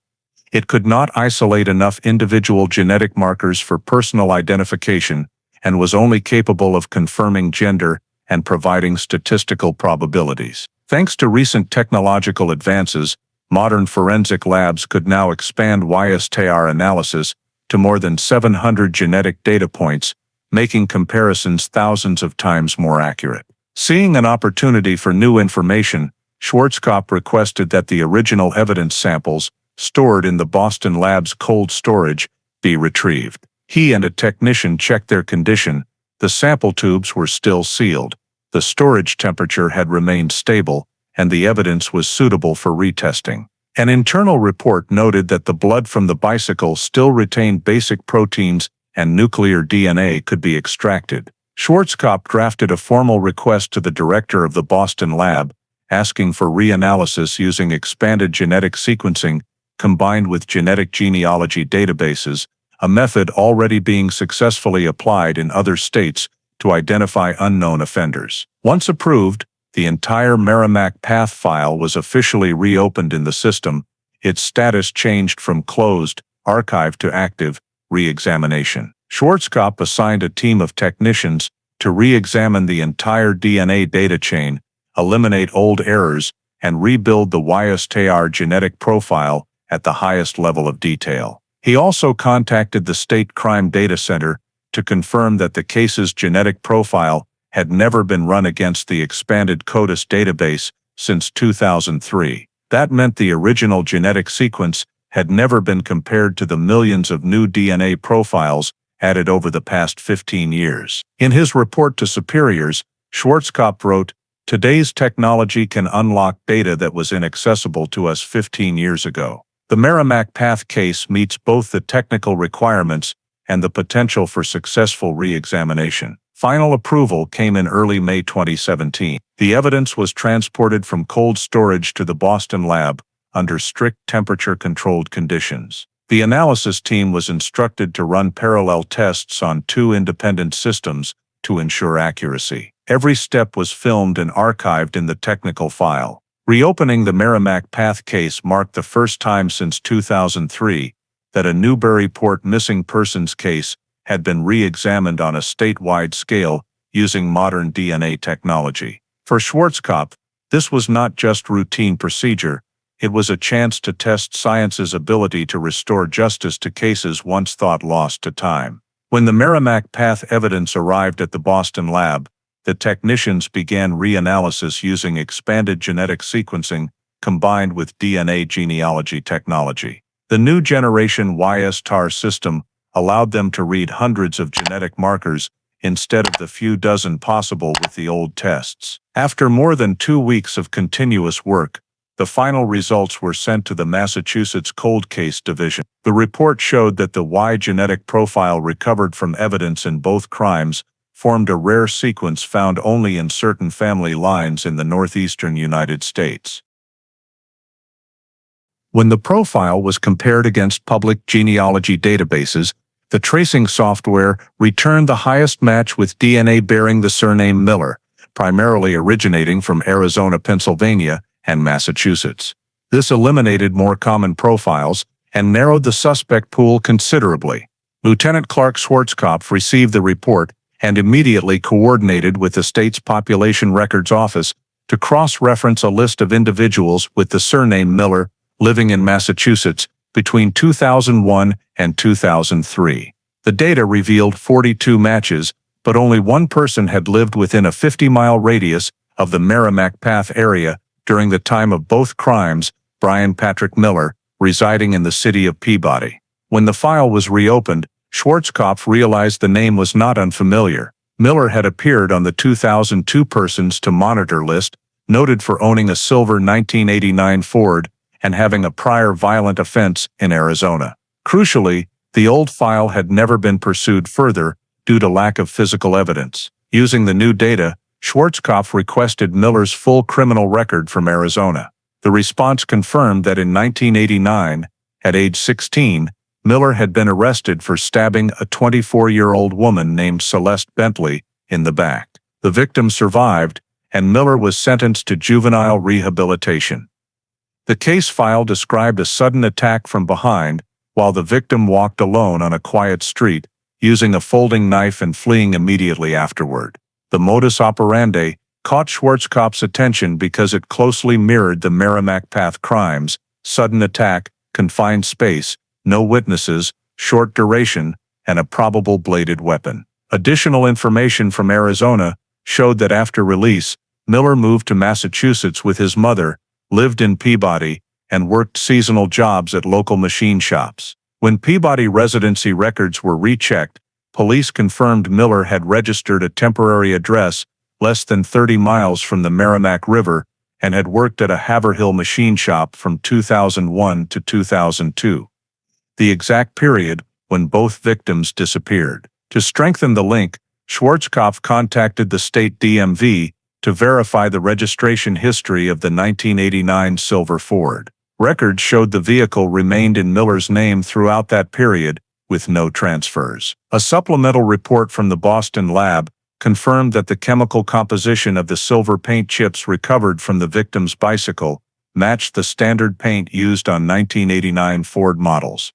A: It could not isolate enough individual genetic markers for personal identification and was only capable of confirming gender and providing statistical probabilities. Thanks to recent technological advances, modern forensic labs could now expand YSTR analysis to more than 700 genetic data points, making comparisons thousands of times more accurate. Seeing an opportunity for new information, Schwarzkopf requested that the original evidence samples, stored in the Boston lab's cold storage, be retrieved. He and a technician checked their condition. The sample tubes were still sealed, the storage temperature had remained stable, and the evidence was suitable for retesting. An internal report noted that the blood from the bicycle still retained basic proteins and nuclear DNA could be extracted. Schwarzkopf drafted a formal request to the director of the Boston lab, asking for reanalysis using expanded genetic sequencing combined with genetic genealogy databases, a method already being successfully applied in other states to identify unknown offenders. Once approved, the entire Merrimack Path file was officially reopened in the system, its status changed from closed, archive to active, re-examination. Schwarzkopf assigned a team of technicians to re-examine the entire DNA data chain, eliminate old errors, and rebuild the YSTR genetic profile at the highest level of detail. He also contacted the State Crime Data Center to confirm that the case's genetic profile had never been run against the expanded CODIS database since 2003. That meant the original genetic sequence had never been compared to the millions of new DNA profiles added over the past 15 years. In his report to superiors, Schwarzkopf wrote, "Today's technology can unlock data that was inaccessible to us 15 years ago." The Merrimack Path case meets both the technical requirements and the potential for successful re-examination. Final approval came in early May 2017. The evidence was transported from cold storage to the Boston lab under strict temperature-controlled conditions. The analysis team was instructed to run parallel tests on 2 independent systems to ensure accuracy. Every step was filmed and archived in the technical file. Reopening the Merrimack Path case marked the first time since 2003 that a Newburyport missing persons case had been re-examined on a statewide scale using modern DNA technology. For Schwarzkopf, this was not just routine procedure, it was a chance to test science's ability to restore justice to cases once thought lost to time. When the Merrimack Path evidence arrived at the Boston lab, the technicians began reanalysis using expanded genetic sequencing combined with DNA genealogy technology. The new generation YSTAR system allowed them to read hundreds of genetic markers instead of the few dozen possible with the old tests. After more than 2 weeks of continuous work, the final results were sent to the Massachusetts Cold Case Division. The report showed that the Y genetic profile recovered from evidence in both crimes formed a rare sequence found only in certain family lines in the northeastern United States. When the profile was compared against public genealogy databases, the tracing software returned the highest match with DNA bearing the surname Miller, primarily originating from Arizona, Pennsylvania, and Massachusetts. This eliminated more common profiles and narrowed the suspect pool considerably. Lieutenant Clark Schwarzkopf received the report and immediately coordinated with the state's Population Records Office to cross-reference a list of individuals with the surname Miller living in Massachusetts between 2001 and 2003. The data revealed 42 matches, but only one person had lived within a 50-mile radius of the Merrimack Path area during the time of both crimes, Brian Patrick Miller, residing in the city of Peabody. When the file was reopened, Schwarzkopf realized the name was not unfamiliar. Miller had appeared on the 2002 Persons to Monitor list, noted for owning a silver 1989 Ford and having a prior violent offense in Arizona. Crucially, the old file had never been pursued further due to lack of physical evidence. Using the new data, Schwarzkopf requested Miller's full criminal record from Arizona. The response confirmed that in 1989, at age 16, Miller had been arrested for stabbing a 24-year-old woman named Celeste Bentley in the back. The victim survived, and Miller was sentenced to juvenile rehabilitation. The case file described a sudden attack from behind while the victim walked alone on a quiet street, using a folding knife and fleeing immediately afterward. The modus operandi caught Schwarzkopf's attention because it closely mirrored the Merrimack Path crimes: sudden attack, confined space, no witnesses, short duration, and a probable bladed weapon. Additional information from Arizona showed that after release, Miller moved to Massachusetts with his mother, lived in Peabody, and worked seasonal jobs at local machine shops. When Peabody residency records were rechecked, police confirmed Miller had registered a temporary address less than 30 miles from the Merrimack River and had worked at a Haverhill machine shop from 2001 to 2002, the exact period when both victims disappeared. To strengthen the link, Schwarzkopf contacted the state DMV to verify the registration history of the 1989 silver Ford. Records showed the vehicle remained in Miller's name throughout that period, with no transfers. A supplemental report from the Boston lab confirmed that the chemical composition of the silver paint chips recovered from the victim's bicycle matched the standard paint used on 1989 Ford models,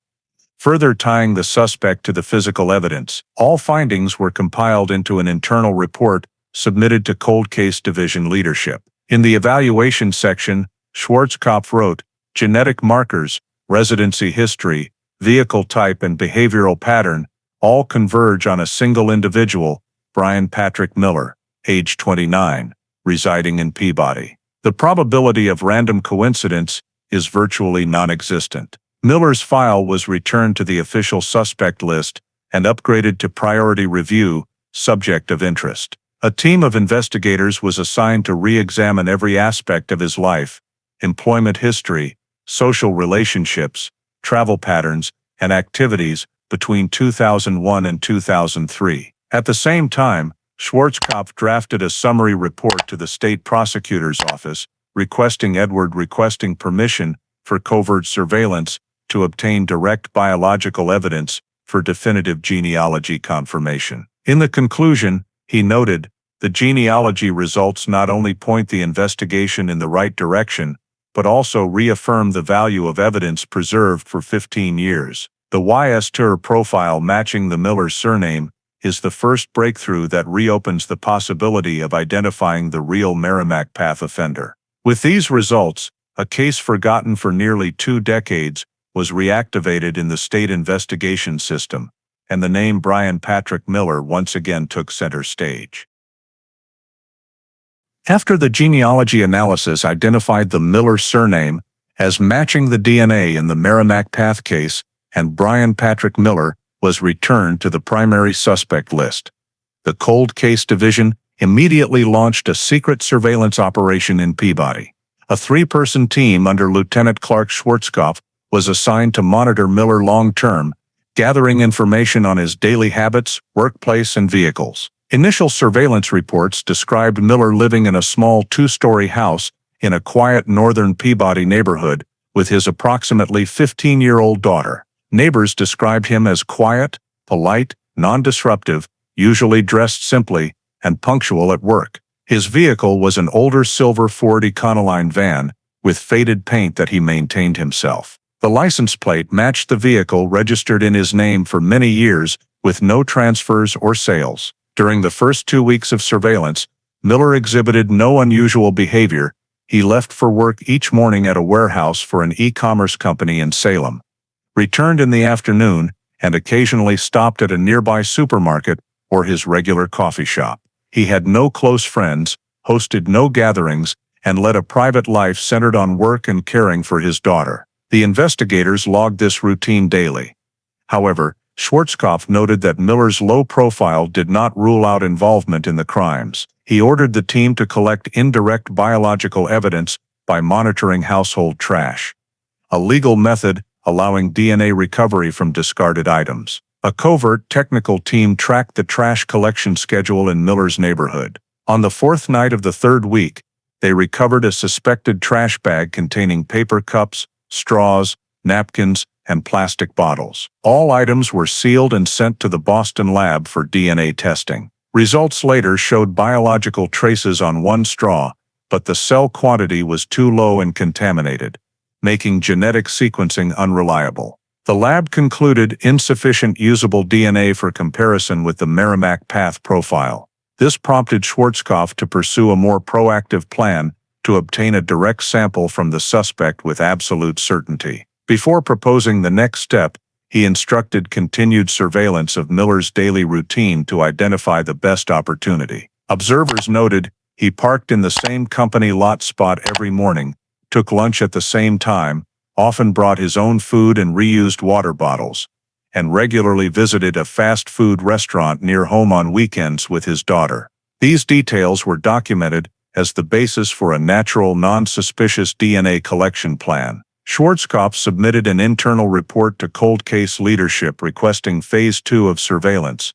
A: further tying the suspect to the physical evidence. All findings were compiled into an internal report submitted to Cold Case Division leadership. In the evaluation section, Schwarzkopf wrote, "Genetic markers, residency history, vehicle type and behavioral pattern all converge on a single individual, Brian Patrick Miller, age 29, residing in Peabody. The probability of random coincidence is virtually non-existent." Miller's file was returned to the official suspect list and upgraded to priority review, subject of interest. A team of investigators was assigned to re-examine every aspect of his life: employment history, social relationships, travel patterns, and activities between 2001 and 2003. At the same time, Schwarzkopf drafted a summary report to the state prosecutor's office, requesting permission for covert surveillance to obtain direct biological evidence for definitive genealogy confirmation. In the conclusion, he noted, "The genealogy results not only point the investigation in the right direction, but also reaffirm the value of evidence preserved for 15 years. The YS-TER profile matching the Miller surname is the first breakthrough that reopens the possibility of identifying the real Merrimack Path offender." With these results, a case forgotten for nearly 2 decades was reactivated in the state investigation system, and the name Brian Patrick Miller once again took center stage. After the genealogy analysis identified the Miller surname as matching the DNA in the Merrimack Path case, and Brian Patrick Miller was returned to the primary suspect list, the Cold Case Division immediately launched a secret surveillance operation in Peabody. A 3-person team under Lieutenant Clark Schwarzkopf was assigned to monitor Miller long-term, gathering information on his daily habits, workplace, and vehicles. Initial surveillance reports described Miller living in a small 2-story house in a quiet northern Peabody neighborhood with his approximately 15-year-old daughter. Neighbors described him as quiet, polite, non-disruptive, usually dressed simply, and punctual at work. His vehicle was an older silver Ford Econoline van with faded paint that he maintained himself. The license plate matched the vehicle registered in his name for many years, with no transfers or sales. During the first 2 weeks of surveillance, Miller exhibited no unusual behavior. He left for work each morning at a warehouse for an e-commerce company in Salem, returned in the afternoon, and occasionally stopped at a nearby supermarket or his regular coffee shop. He had no close friends, hosted no gatherings, and led a private life centered on work and caring for his daughter. The investigators logged this routine daily. However, Schwarzkopf noted that Miller's low profile did not rule out involvement in the crimes. He ordered the team to collect indirect biological evidence by monitoring household trash, a legal method allowing DNA recovery from discarded items. A covert technical team tracked the trash collection schedule in Miller's neighborhood. On the 4th night of the 3rd week, they recovered a suspected trash bag containing paper cups, straws, napkins, and plastic bottles. All items were sealed and sent to the Boston lab for DNA testing. Results later showed biological traces on one straw, but the cell quantity was too low and contaminated, making genetic sequencing unreliable. The lab concluded insufficient usable DNA for comparison with the Merrimack Path profile. This prompted Schwarzkopf to pursue a more proactive plan to obtain a direct sample from the suspect with absolute certainty. Before proposing the next step, he instructed continued surveillance of Miller's daily routine to identify the best opportunity. Observers noted he parked in the same company lot spot every morning, took lunch at the same time, often brought his own food and reused water bottles, and regularly visited a fast food restaurant near home on weekends with his daughter. These details were documented as the basis for a natural, non-suspicious DNA collection plan. Schwarzkopf submitted an internal report to cold case leadership requesting Phase 2 of surveillance.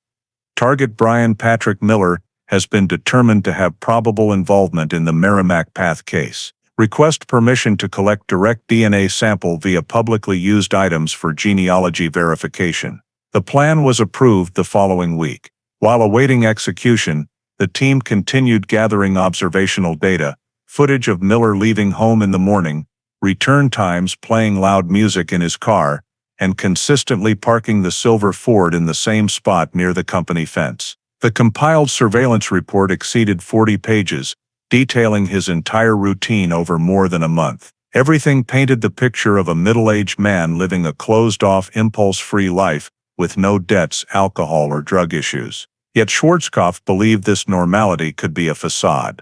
A: Target Brian Patrick Miller has been determined to have probable involvement in the Merrimack Path case. Request permission to collect direct DNA sample via publicly used items for genealogy verification. The plan was approved the following week. While awaiting execution, the team continued gathering observational data, footage of Miller leaving home in the morning, return times, playing loud music in his car, and consistently parking the silver Ford in the same spot near the company fence. The compiled surveillance report exceeded 40 pages, detailing his entire routine over more than a month. Everything painted the picture of a middle-aged man living a closed-off, impulse-free life with no debts, alcohol, or drug issues. Yet Schwarzkopf believed this normality could be a facade.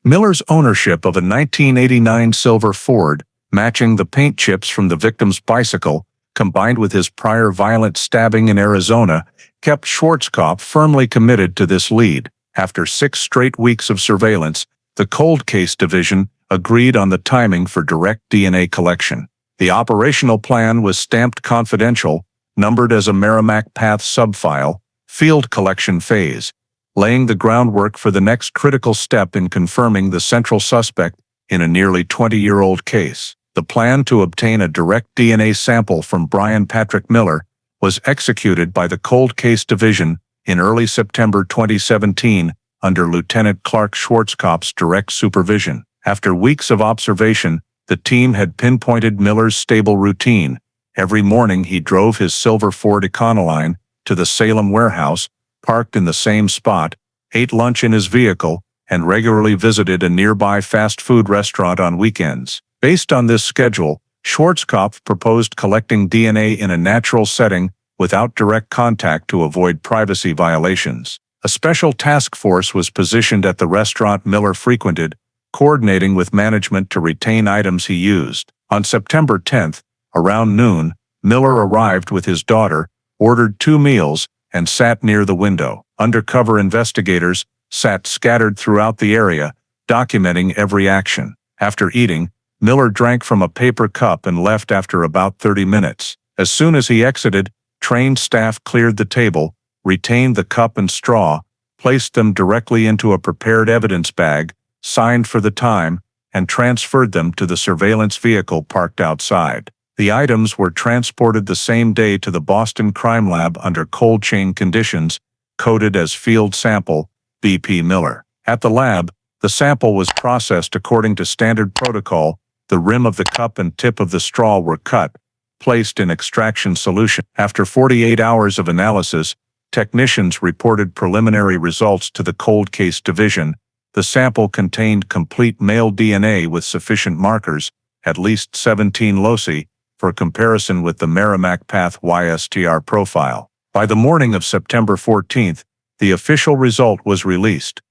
A: Miller's ownership of a 1989 silver Ford, matching the paint chips from the victim's bicycle, combined with his prior violent stabbing in Arizona, kept Schwarzkopf firmly committed to this lead. After 6 straight weeks of surveillance, the Cold Case Division agreed on the timing for direct DNA collection. The operational plan was stamped confidential, numbered as a Merrimack Path subfile, field collection phase, laying the groundwork for the next critical step in confirming the central suspect in a nearly 20-year-old case. The plan to obtain a direct DNA sample from Brian Patrick Miller was executed by the Cold Case Division in early September 2017 under Lieutenant Clark Schwarzkopf's direct supervision. After weeks of observation, the team had pinpointed Miller's stable routine. Every morning he drove his silver Ford Econoline to the Salem warehouse, parked in the same spot, ate lunch in his vehicle, and regularly visited a nearby fast food restaurant on weekends. Based on this schedule, Schwarzkopf proposed collecting DNA in a natural setting without direct contact to avoid privacy violations. A special task force was positioned at the restaurant Miller frequented, coordinating with management to retain items he used. On September 10th, around noon, Miller arrived with his daughter, ordered 2 meals, and sat near the window. Undercover investigators sat scattered throughout the area, documenting every action. After eating, Miller drank from a paper cup and left after about 30 minutes. As soon as he exited, trained staff cleared the table, retained the cup and straw, placed them directly into a prepared evidence bag, signed for the time, and transferred them to the surveillance vehicle parked outside. The items were transported the same day to the Boston Crime Lab under cold chain conditions, coded as field sample, BP Miller. At the lab, the sample was processed according to standard protocol. The rim of the cup and tip of the straw were cut, placed in extraction solution. After 48 hours of analysis, technicians reported preliminary results to the Cold Case Division. The sample contained complete male DNA with sufficient markers, at least 17 loci, for comparison with the Merrimack Path YSTR profile. By the morning of September 14th, the official result was released.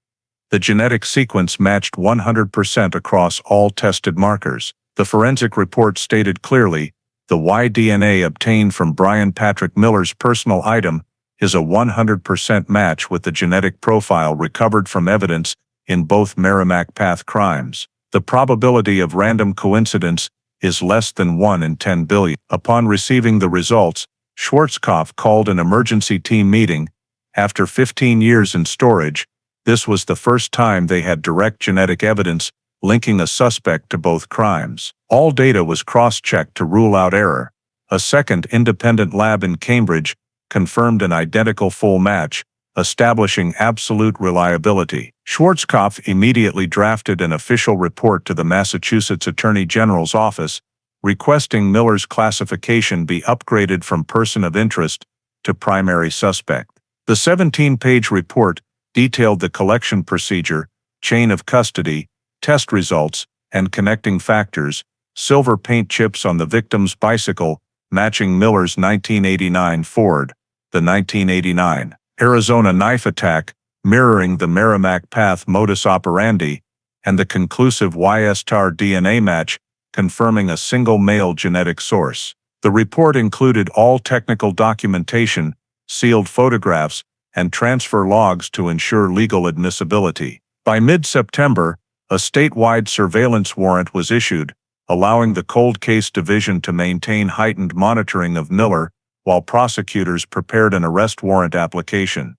A: The genetic sequence matched 100% across all tested markers. The forensic report stated clearly, the Y-DNA obtained from Brian Patrick Miller's personal item is a 100% match with the genetic profile recovered from evidence in both Merrimack Path crimes. The probability of random coincidence is less than 1 in 10 billion. Upon receiving the results, Schwarzkopf called an emergency team meeting. After 15 years in storage, this was the first time they had direct genetic evidence linking a suspect to both crimes. All data was cross-checked to rule out error. A second independent lab in Cambridge confirmed an identical full match, establishing absolute reliability. Schwarzkopf immediately drafted an official report to the Massachusetts Attorney General's office, requesting Miller's classification be upgraded from person of interest to primary suspect. The 17-page report detailed the collection procedure, chain of custody, test results, and connecting factors. Silver paint chips on the victim's bicycle, matching Miller's 1989 Ford. The 1989 Arizona knife attack, mirroring the Merrimack Path modus operandi, and the conclusive Y-star DNA match, confirming a single male genetic source. The report included all technical documentation, sealed photographs, and transfer logs to ensure legal admissibility. By mid-September, a statewide surveillance warrant was issued, allowing the Cold Case Division to maintain heightened monitoring of Miller while prosecutors prepared an arrest warrant application.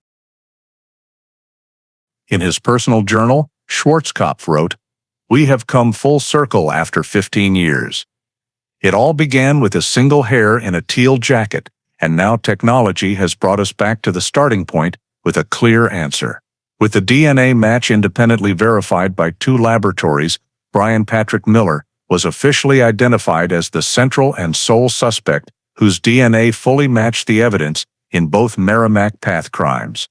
A: In his personal journal, Schwarzkopf wrote, "We have come full circle after 15 years. It all began with a single hair in a teal jacket, and now technology has brought us back to the starting point with a clear answer." With the DNA match independently verified by 2 laboratories, Brian Patrick Miller was officially identified as the central and sole suspect, whose DNA fully matched the evidence in both Merrimack Path crimes,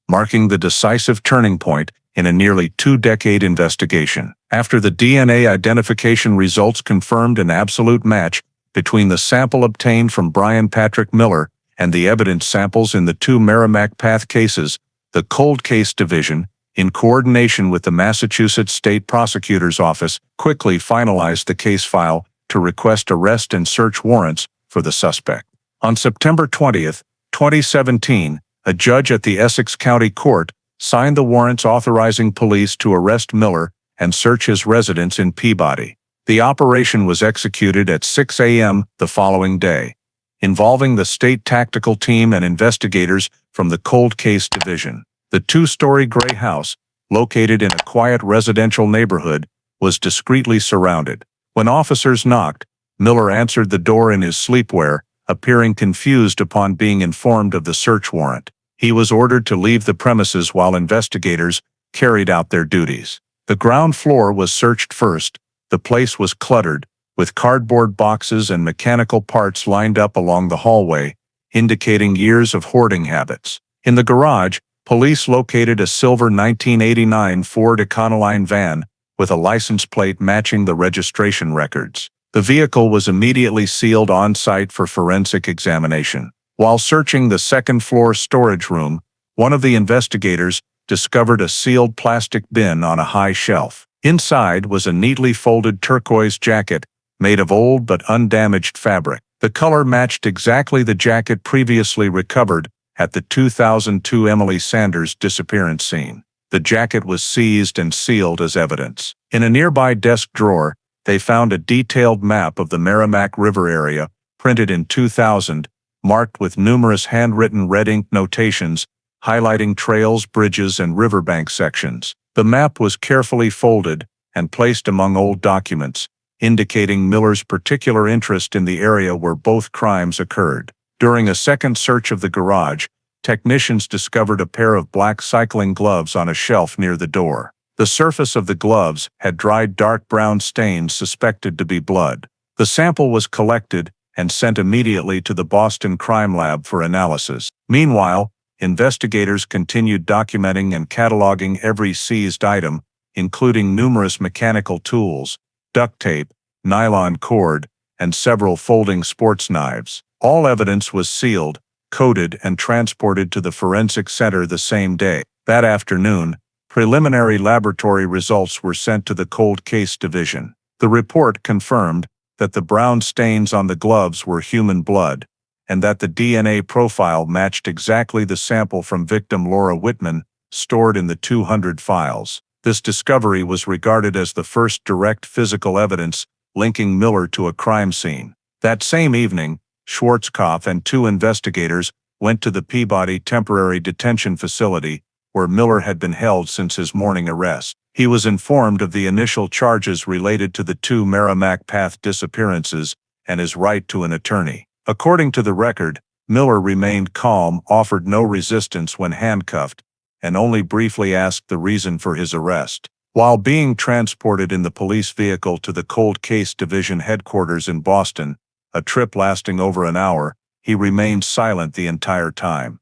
A: marking the decisive turning point in a nearly 2-decade investigation. After the DNA identification results confirmed an absolute match between the sample obtained from Brian Patrick Miller and the evidence samples in the 2 Merrimack Path cases, the Cold Case Division, in coordination with the Massachusetts State Prosecutor's Office, quickly finalized the case file to request arrest and search warrants for the suspect. On September 20, 2017, a judge at the Essex County Court signed the warrants authorizing police to arrest Miller and search his residence in Peabody. The operation was executed at 6 a.m. the following day, involving the state tactical team and investigators from the Cold Case Division. The 2-story gray house, located in a quiet residential neighborhood, was discreetly surrounded. When officers knocked, Miller answered the door in his sleepwear, appearing confused upon being informed of the search warrant. He was ordered to leave the premises while investigators carried out their duties. The ground floor was searched first. The place was cluttered, with cardboard boxes and mechanical parts lined up along the hallway, indicating years of hoarding habits. In the garage, police located a silver 1989 Ford Econoline van with a license plate matching the registration records. The vehicle was immediately sealed on-site for forensic examination. While searching the second-floor storage room, one of the investigators discovered a sealed plastic bin on a high shelf. Inside was a neatly folded turquoise jacket made of old but undamaged fabric. The color matched exactly the jacket previously recovered at the 2002 Emily Sanders disappearance scene. The jacket was seized and sealed as evidence. In a nearby desk drawer, they found a detailed map of the Merrimack River area, printed in 2000, marked with numerous handwritten red ink notations highlighting trails, bridges, and riverbank sections. The map was carefully folded and placed among old documents, indicating Miller's particular interest in the area where both crimes occurred. During a second search of the garage, technicians discovered a pair of black cycling gloves on a shelf near the door. The surface of the gloves had dried dark brown stains suspected to be blood. The sample was collected and sent immediately to the Boston Crime Lab for analysis. Meanwhile, investigators continued documenting and cataloging every seized item, including numerous mechanical tools, duct tape, nylon cord, and several folding sports knives. All evidence was sealed, coded, and transported to the forensic center the same day. That afternoon, preliminary laboratory results were sent to the Cold Case Division. The report confirmed that the brown stains on the gloves were human blood, and that the DNA profile matched exactly the sample from victim Laura Whitman, stored in the 200 files. This discovery was regarded as the first direct physical evidence linking Miller to a crime scene. That same evening, Schwarzkopf and 2 investigators went to the Peabody Temporary Detention Facility, where Miller had been held since his morning arrest. He was informed of the initial charges related to the 2 Merrimack Path disappearances and his right to an attorney. According to the record, Miller remained calm, offered no resistance when handcuffed, and only briefly asked the reason for his arrest. While being transported in the police vehicle to the Cold Case Division headquarters in Boston, a trip lasting over an hour, he remained silent the entire time.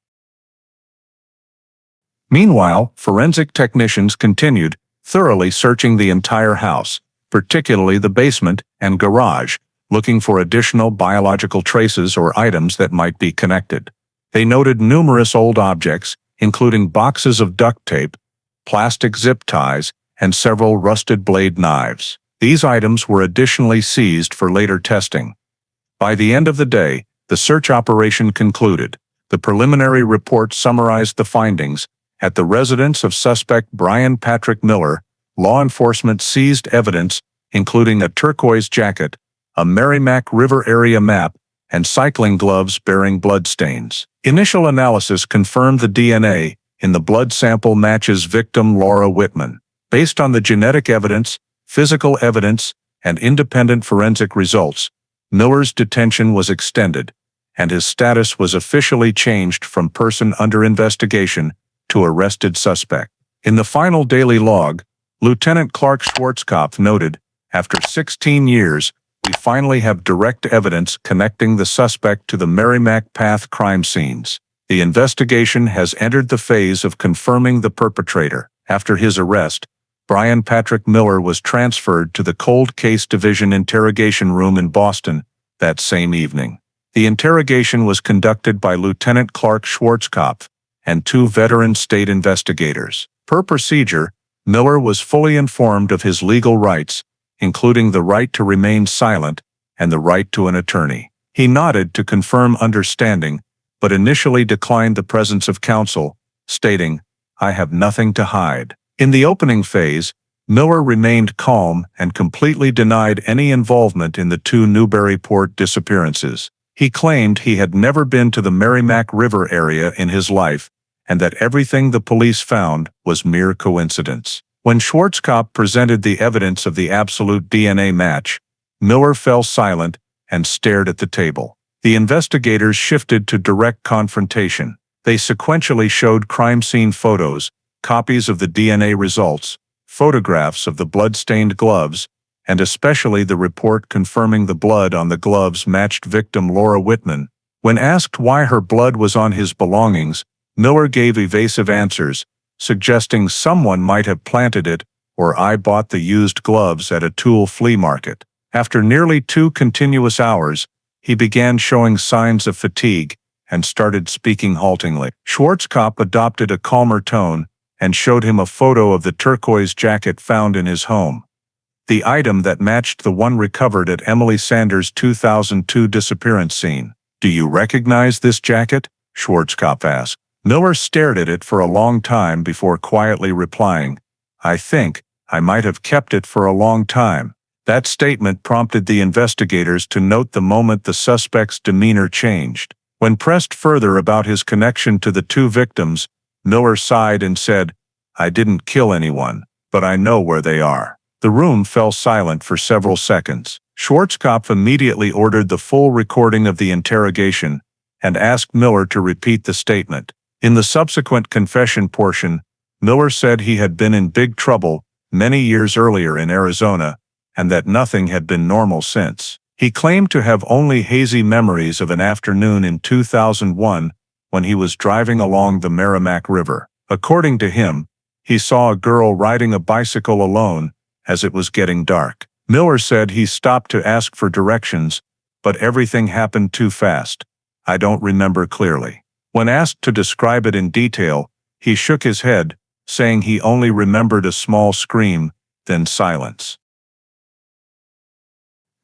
A: Meanwhile, forensic technicians continued, thoroughly searching the entire house, particularly the basement and garage, looking for additional biological traces or items that might be connected. They noted numerous old objects, including boxes of duct tape, plastic zip ties, and several rusted blade knives. These items were additionally seized for later testing. By the end of the day, the search operation concluded. The preliminary report summarized the findings. At the residence of suspect Brian Patrick Miller, law enforcement seized evidence, including a turquoise jacket, a Merrimack River area map, and cycling gloves bearing bloodstains. Initial analysis confirmed the DNA in the blood sample matches victim Laura Whitman. Based on the genetic evidence, physical evidence, and independent forensic results, Miller's detention was extended, and his status was officially changed from person under investigation to arrested suspect. In the final daily log, Lieutenant Clark Schwarzkopf noted, "After 16 years, we finally have direct evidence connecting the suspect to the Merrimack Path crime scenes. The investigation has entered the phase of confirming the perpetrator." After his arrest, Brian Patrick Miller was transferred to the Cold Case Division interrogation room in Boston that same evening. The interrogation was conducted by Lieutenant Clark Schwarzkopf and 2 veteran state investigators. Per procedure, Miller was fully informed of his legal rights, including the right to remain silent and the right to an attorney. He nodded to confirm understanding, but initially declined the presence of counsel, stating, "I have nothing to hide." In the opening phase, Miller remained calm and completely denied any involvement in the 2 Newburyport disappearances. He claimed he had never been to the Merrimack River area in his life, and that everything the police found was mere coincidence. When Schwarzkopf presented the evidence of the absolute DNA match, Miller fell silent and stared at the table. The investigators shifted to direct confrontation. They sequentially showed crime scene photos, copies of the DNA results, photographs of the blood-stained gloves, and especially the report confirming the blood on the gloves matched victim Laura Whitman. When asked why her blood was on his belongings, Miller gave evasive answers, suggesting someone might have planted it, or I bought the used gloves at a tool flea market. After nearly 2 continuous hours, he began showing signs of fatigue and started speaking haltingly. Schwarzkopf adopted a calmer tone and showed him a photo of the turquoise jacket found in his home, the item that matched the one recovered at Emily Sanders' 2002 disappearance scene. "Do you recognize this jacket?" Schwarzkopf asked. Miller stared at it for a long time before quietly replying, "I think I might have kept it for a long time." That statement prompted the investigators to note the moment the suspect's demeanor changed. When pressed further about his connection to the 2 victims, Miller sighed and said, "I didn't kill anyone, but I know where they are." The room fell silent for several seconds. Schwarzkopf immediately ordered the full recording of the interrogation and asked Miller to repeat the statement. In the subsequent confession portion, Miller said he had been in big trouble many years earlier in Arizona, and that nothing had been normal since. He claimed to have only hazy memories of an afternoon in 2001 when he was driving along the Merrimack River. According to him, he saw a girl riding a bicycle alone as it was getting dark. Miller said he stopped to ask for directions, but everything happened too fast. "I don't remember clearly." When asked to describe it in detail, he shook his head, saying he only remembered a small scream, then silence.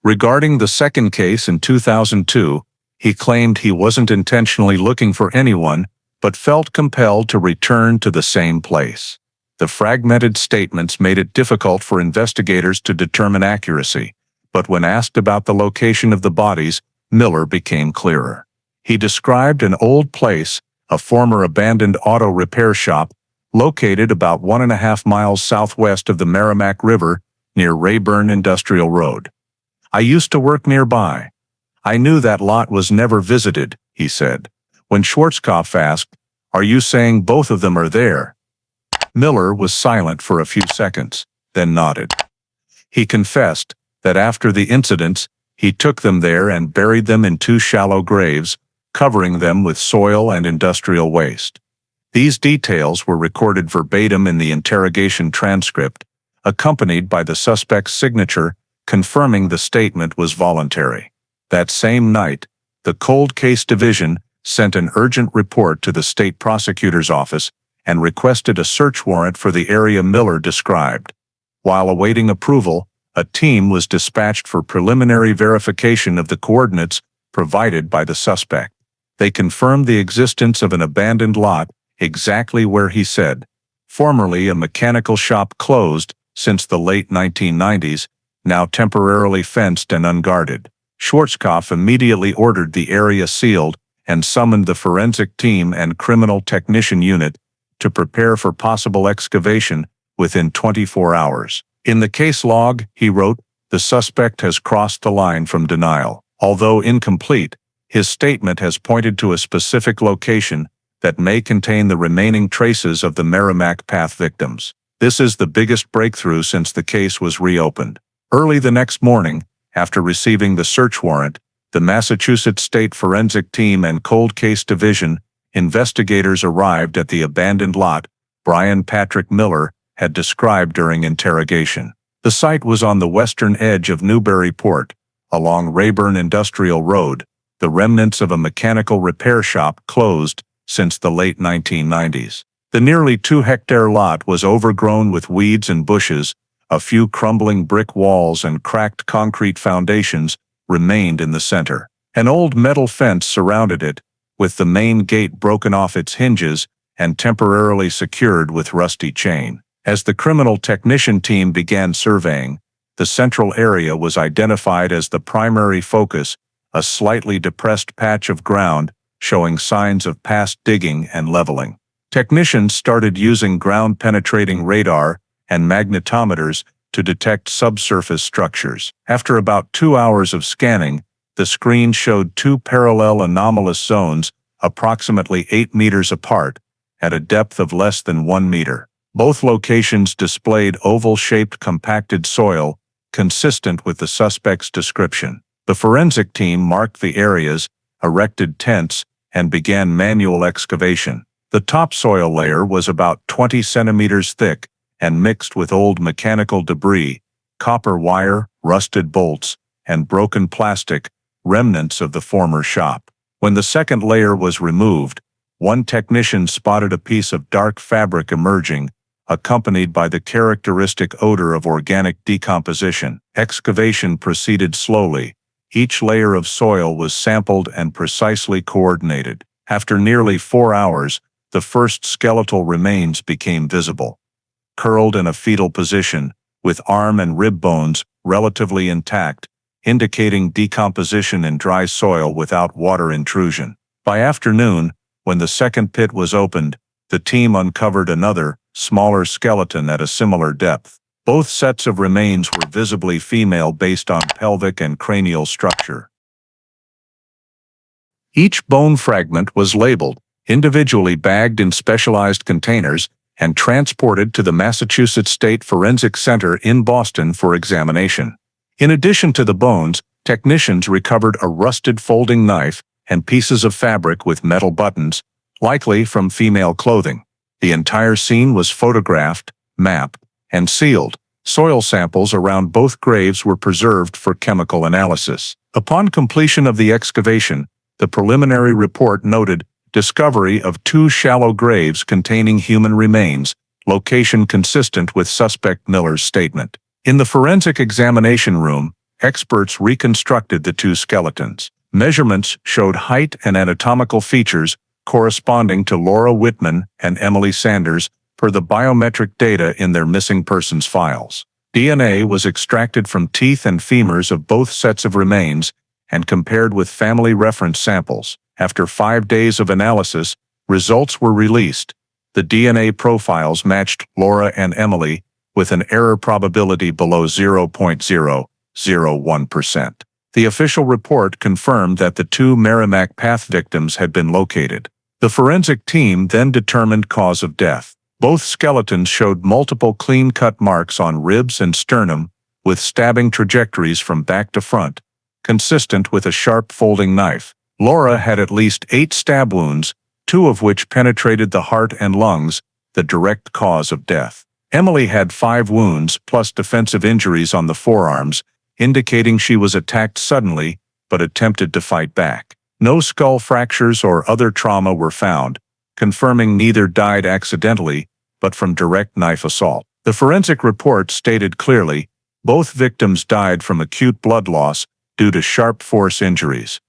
A: Regarding the second case in 2002, he claimed he wasn't intentionally looking for anyone, but felt compelled to return to the same place. The fragmented statements made it difficult for investigators to determine accuracy, but when asked about the location of the bodies, Miller became clearer. He described an old place, a former abandoned auto repair shop, located about 1.5 miles southwest of the Merrimack River near Rayburn Industrial Road. "I used to work nearby. I knew that lot was never visited," he said. When Schwarzkopf asked, "Are you saying both of them are there?" Miller was silent for a few seconds, then nodded. He confessed that after the incidents, he took them there and buried them in 2 shallow graves, covering them with soil and industrial waste. These details were recorded verbatim in the interrogation transcript, accompanied by the suspect's signature, confirming the statement was voluntary. That same night, the Cold Case Division sent an urgent report to the state prosecutor's office and requested a search warrant for the area Miller described. While awaiting approval, a team was dispatched for preliminary verification of the coordinates provided by the suspect. They confirmed the existence of an abandoned lot exactly where he said. Formerly a mechanical shop closed since the late 1990s, now temporarily fenced and unguarded. Schwarzkopf immediately ordered the area sealed and summoned the forensic team and criminal technician unit to prepare for possible excavation within 24 hours. In the case log, he wrote, "The suspect has crossed the line from denial. Although incomplete, his statement has pointed to a specific location that may contain the remaining traces of the Merrimack Path victims. This is the biggest breakthrough since the case was reopened." Early the next morning, after receiving the search warrant, the Massachusetts State Forensic Team and Cold Case Division investigators arrived at the abandoned lot Brian Patrick Miller had described during interrogation. The site was on the western edge of Newburyport, along Rayburn Industrial Road, the remnants of a mechanical repair shop closed since the late 1990s. The nearly 2-hectare lot was overgrown with weeds and bushes. A few crumbling brick walls and cracked concrete foundations remained in the center. An old metal fence surrounded it, with the main gate broken off its hinges and temporarily secured with rusty chain. As the criminal technician team began surveying, the central area was identified as the primary focus, a slightly depressed patch of ground showing signs of past digging and leveling. Technicians started using ground-penetrating radar and magnetometers to detect subsurface structures. After about 2 hours of scanning, the screen showed 2 parallel anomalous zones approximately 8 meters apart, at a depth of less than 1 meter. Both locations displayed oval-shaped compacted soil, consistent with the suspect's description. The forensic team marked the areas, erected tents, and began manual excavation. The topsoil layer was about 20 centimeters thick and mixed with old mechanical debris, copper wire, rusted bolts, and broken plastic, remnants of the former shop. When the second layer was removed, one technician spotted a piece of dark fabric emerging, accompanied by the characteristic odor of organic decomposition. Excavation proceeded slowly. Each layer of soil was sampled and precisely coordinated. After nearly 4 hours, the first skeletal remains became visible. Curled in a fetal position, with arm and rib bones relatively intact, indicating decomposition in dry soil without water intrusion. By afternoon, when the second pit was opened, the team uncovered another, smaller skeleton at a similar depth. Both sets of remains were visibly female based on pelvic and cranial structure. Each bone fragment was labeled, individually bagged in specialized containers, and transported to the Massachusetts State Forensic Center in Boston for examination. In addition to the bones, technicians recovered a rusted folding knife and pieces of fabric with metal buttons, likely from female clothing. The entire scene was photographed, mapped, and sealed. Soil samples around both graves were preserved for chemical analysis. Upon completion of the excavation, the preliminary report noted discovery of 2 shallow graves containing human remains, location consistent with suspect Miller's statement. In the forensic examination room, experts reconstructed the 2 skeletons. Measurements showed height and anatomical features corresponding to Laura Whitman and Emily Sanders per the biometric data in their missing persons files. DNA was extracted from teeth and femurs of both sets of remains and compared with family reference samples. After 5 days of analysis, results were released. The DNA profiles matched Laura and Emily with an error probability below 0.001%. The official report confirmed that the 2 Merrimack Path victims had been located. The forensic team then determined cause of death. Both skeletons showed multiple clean-cut marks on ribs and sternum, with stabbing trajectories from back to front, consistent with a sharp folding knife. Laura had at least 8 stab wounds, two of which penetrated the heart and lungs, the direct cause of death. Emily had 5 wounds plus defensive injuries on the forearms, indicating she was attacked suddenly but attempted to fight back. No skull fractures or other trauma were found, confirming neither died accidentally but from direct knife assault. The forensic report stated clearly, both victims died from acute blood loss due to sharp force injuries.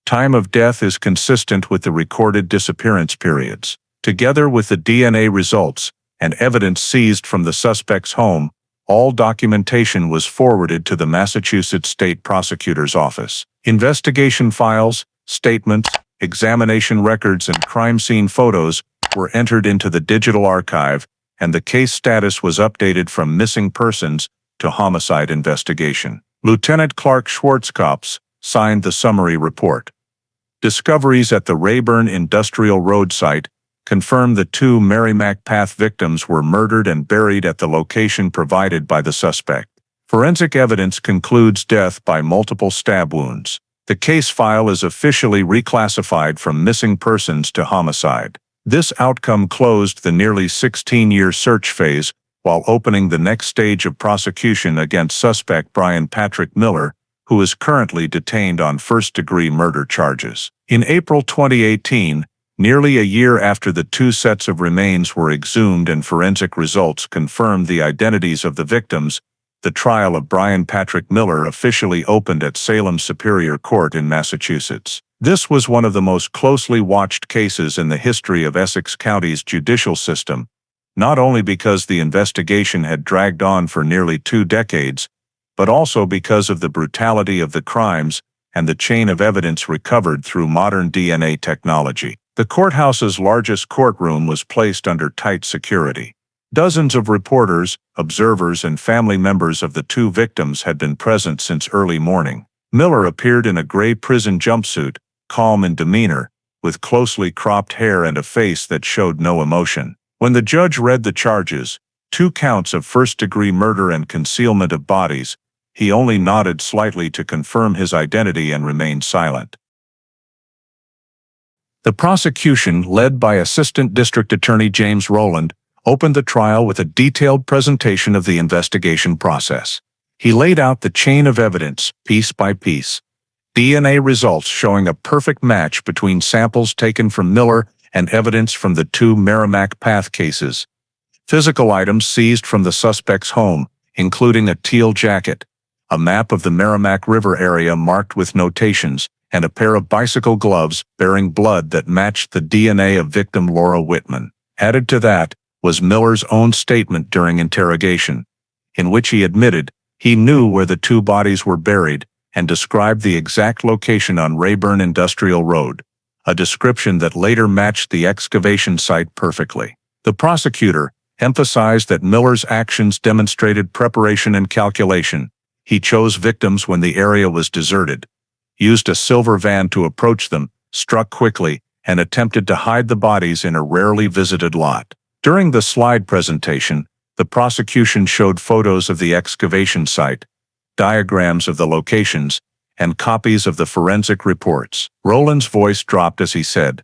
A: Time of death is consistent with the recorded disappearance periods. Together with the DNA results and evidence seized from the suspect's home, all documentation was forwarded to the Massachusetts State Prosecutor's Office. Investigation files, statements, examination records, and crime scene photos were entered into the digital archive, and the case status was updated from missing persons to homicide investigation. Lieutenant Clark Schwarzkopf signed the summary report. Discoveries at the Rayburn Industrial Road site confirmed the 2 Merrimack Path victims were murdered and buried at the location provided by the suspect. Forensic evidence concludes death by multiple stab wounds. The case file is officially reclassified from missing persons to homicide. This outcome closed the nearly 16-year search phase while opening the next stage of prosecution against suspect Brian Patrick Miller, who is currently detained on first-degree murder charges. In April 2018, nearly a year after the 2 sets of remains were exhumed and forensic results confirmed the identities of the victims, the trial of Brian Patrick Miller officially opened at Salem Superior Court in Massachusetts. This was one of the most closely watched cases in the history of Essex County's judicial system, not only because the investigation had dragged on for nearly 2 decades, but also because of the brutality of the crimes and the chain of evidence recovered through modern DNA technology. The courthouse's largest courtroom was placed under tight security. Dozens of reporters, observers, and family members of the 2 victims had been present since early morning. Miller appeared in a gray prison jumpsuit, calm in demeanor, with closely cropped hair and a face that showed no emotion. When the judge read the charges, 2 counts of first-degree murder and concealment of bodies, he only nodded slightly to confirm his identity and remained silent. The prosecution, led by Assistant District Attorney James Rowland, opened the trial with a detailed presentation of the investigation process. He laid out the chain of evidence, piece by piece. DNA results showing a perfect match between samples taken from Miller and evidence from the 2 Merrimack Path cases. Physical items seized from the suspect's home, including a teal jacket, a map of the Merrimack River area marked with notations, and a pair of bicycle gloves bearing blood that matched the DNA of victim Laura Whitman. Added to that was Miller's own statement during interrogation, in which he admitted he knew where the 2 bodies were buried and described the exact location on Rayburn Industrial Road, a description that later matched the excavation site perfectly. The prosecutor emphasized that Miller's actions demonstrated preparation and calculation. He chose victims when the area was deserted, used a silver van to approach them, struck quickly, and attempted to hide the bodies in a rarely visited lot. During the slide presentation, the prosecution showed photos of the excavation site, diagrams of the locations, and copies of the forensic reports. Rowland's voice dropped as he said,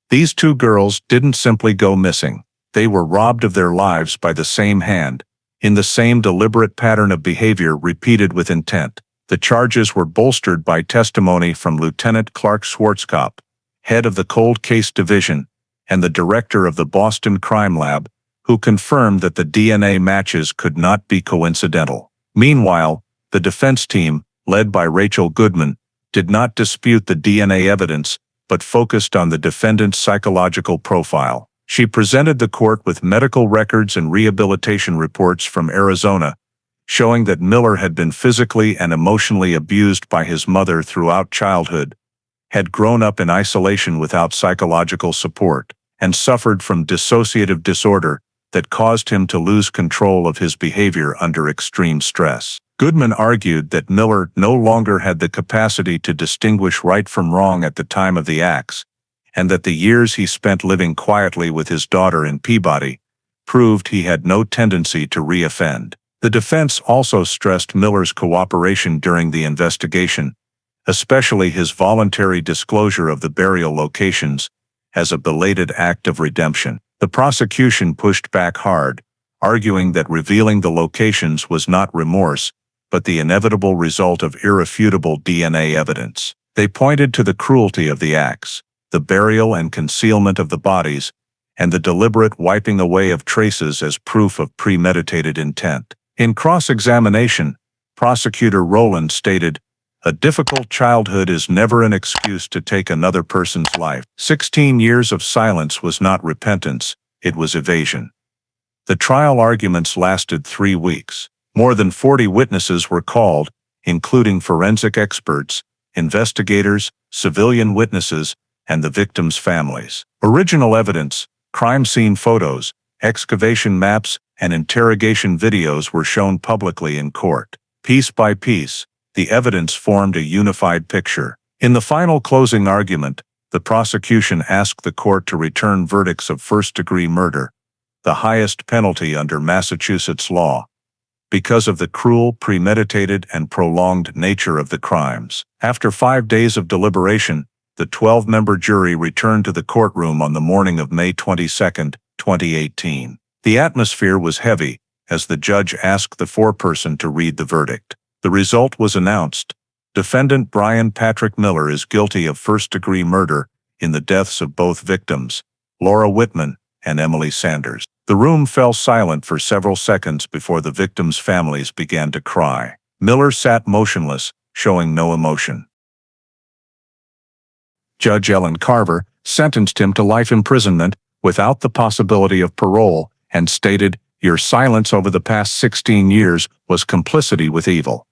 A: "These 2 girls didn't simply go missing. They were robbed of their lives by the same hand, in the same deliberate pattern of behavior repeated with intent." The charges were bolstered by testimony from Lieutenant Clark Schwarzkopf, head of the Cold Case Division, and the director of the Boston Crime Lab, who confirmed that the DNA matches could not be coincidental. Meanwhile, the defense team, led by Rachel Goodman, did not dispute the DNA evidence, but focused on the defendant's psychological profile. She presented the court with medical records and rehabilitation reports from Arizona, showing that Miller had been physically and emotionally abused by his mother throughout childhood, had grown up in isolation without psychological support, and suffered from dissociative disorder that caused him to lose control of his behavior under extreme stress. Goodman argued that Miller no longer had the capacity to distinguish right from wrong at the time of the acts, and that the years he spent living quietly with his daughter in Peabody proved he had no tendency to re-offend. The defense also stressed Miller's cooperation during the investigation, especially his voluntary disclosure of the burial locations, as a belated act of redemption. The prosecution pushed back hard, arguing that revealing the locations was not remorse, but the inevitable result of irrefutable DNA evidence. They pointed to the cruelty of the acts, the burial and concealment of the bodies, and the deliberate wiping away of traces as proof of premeditated intent. In cross-examination, Prosecutor Rowland stated, "A difficult childhood is never an excuse to take another person's life." 16 years of silence was not repentance, it was evasion. The trial arguments lasted 3 weeks. More than 40 witnesses were called, including forensic experts, investigators, civilian witnesses, and the victims' families. Original evidence, crime scene photos, excavation maps, and interrogation videos were shown publicly in court. Piece by piece, the evidence formed a unified picture. In the final closing argument, the prosecution asked the court to return verdicts of first-degree murder, the highest penalty under Massachusetts law, because of the cruel, premeditated, and prolonged nature of the crimes. After 5 days of deliberation, the 12-member jury returned to the courtroom on the morning of May 22, 2018. The atmosphere was heavy, as the judge asked the foreperson to read the verdict. The result was announced. Defendant Brian Patrick Miller is guilty of first-degree murder in the deaths of both victims, Laura Whitman and Emily Sanders. The room fell silent for several seconds before the victims' families began to cry. Miller sat motionless, showing no emotion. Judge Ellen Carver sentenced him to life imprisonment without the possibility of parole and stated, "Your silence over the past 16 years was complicity with evil."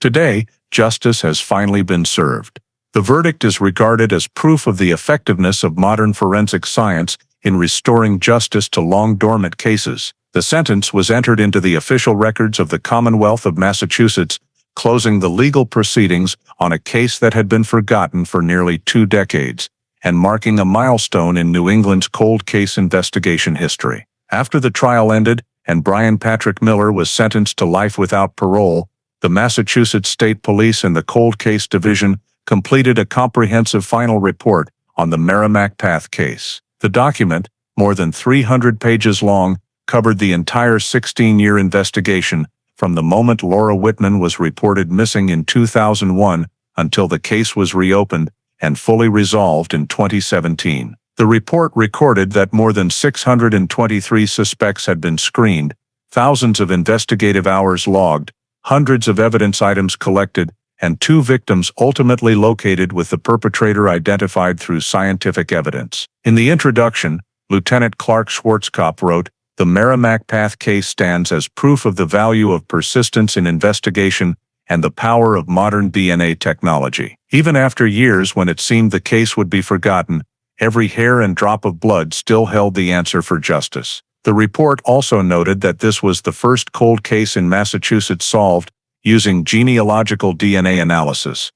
A: Today, justice has finally been served. The verdict is regarded as proof of the effectiveness of modern forensic science in restoring justice to long-dormant cases. The sentence was entered into the official records of the Commonwealth of Massachusetts, closing the legal proceedings on a case that had been forgotten for nearly 2 decades, and marking a milestone in New England's cold case investigation history. After the trial ended and Brian Patrick Miller was sentenced to life without parole, the Massachusetts State Police and the Cold Case Division completed a comprehensive final report on the Merrimack Path case. The document, more than 300 pages long, covered the entire 16-year investigation from the moment Laura Whitman was reported missing in 2001 until the case was reopened and fully resolved in 2017. The report recorded that more than 623 suspects had been screened, thousands of investigative hours logged, hundreds of evidence items collected, and 2 victims ultimately located with the perpetrator identified through scientific evidence. In the introduction, Lieutenant Clark Schwarzkopf wrote, "The Merrimack Path case stands as proof of the value of persistence in investigation and the power of modern DNA technology. Even after years when it seemed the case would be forgotten, every hair and drop of blood still held the answer for justice." The report also noted that this was the first cold case in Massachusetts solved using genealogical DNA analysis,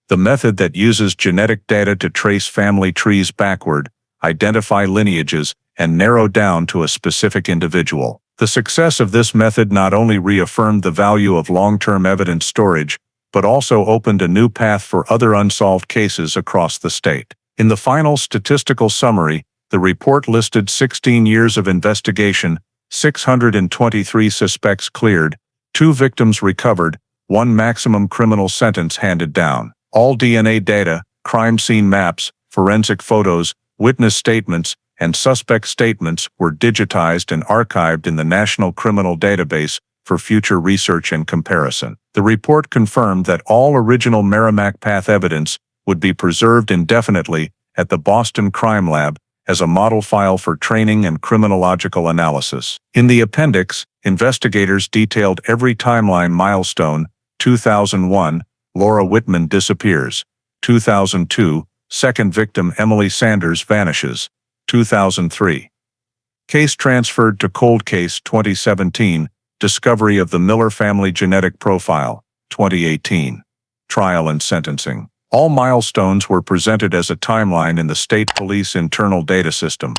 A: the method that uses genetic data to trace family trees backward, identify lineages, and narrow down to a specific individual. The success of this method not only reaffirmed the value of long-term evidence storage, but also opened a new path for other unsolved cases across the state. In the final statistical summary, the report listed 16 years of investigation, 623 suspects cleared, 2 victims recovered, 1 maximum criminal sentence handed down. All DNA data, crime scene maps, forensic photos, witness statements, and suspect statements were digitized and archived in the National Criminal Database for future research and comparison. The report confirmed that all original Merrimack Path evidence would be preserved indefinitely at the Boston Crime Lab as a model file for training and criminological analysis. In the appendix, investigators detailed every timeline milestone: 2001, Laura Whitman disappears; 2002, second victim Emily Sanders vanishes; 2003. Case transferred to cold case 2017, discovery of the Miller family genetic profile, 2018. Trial and sentencing. All milestones were presented as a timeline in the state police internal data system.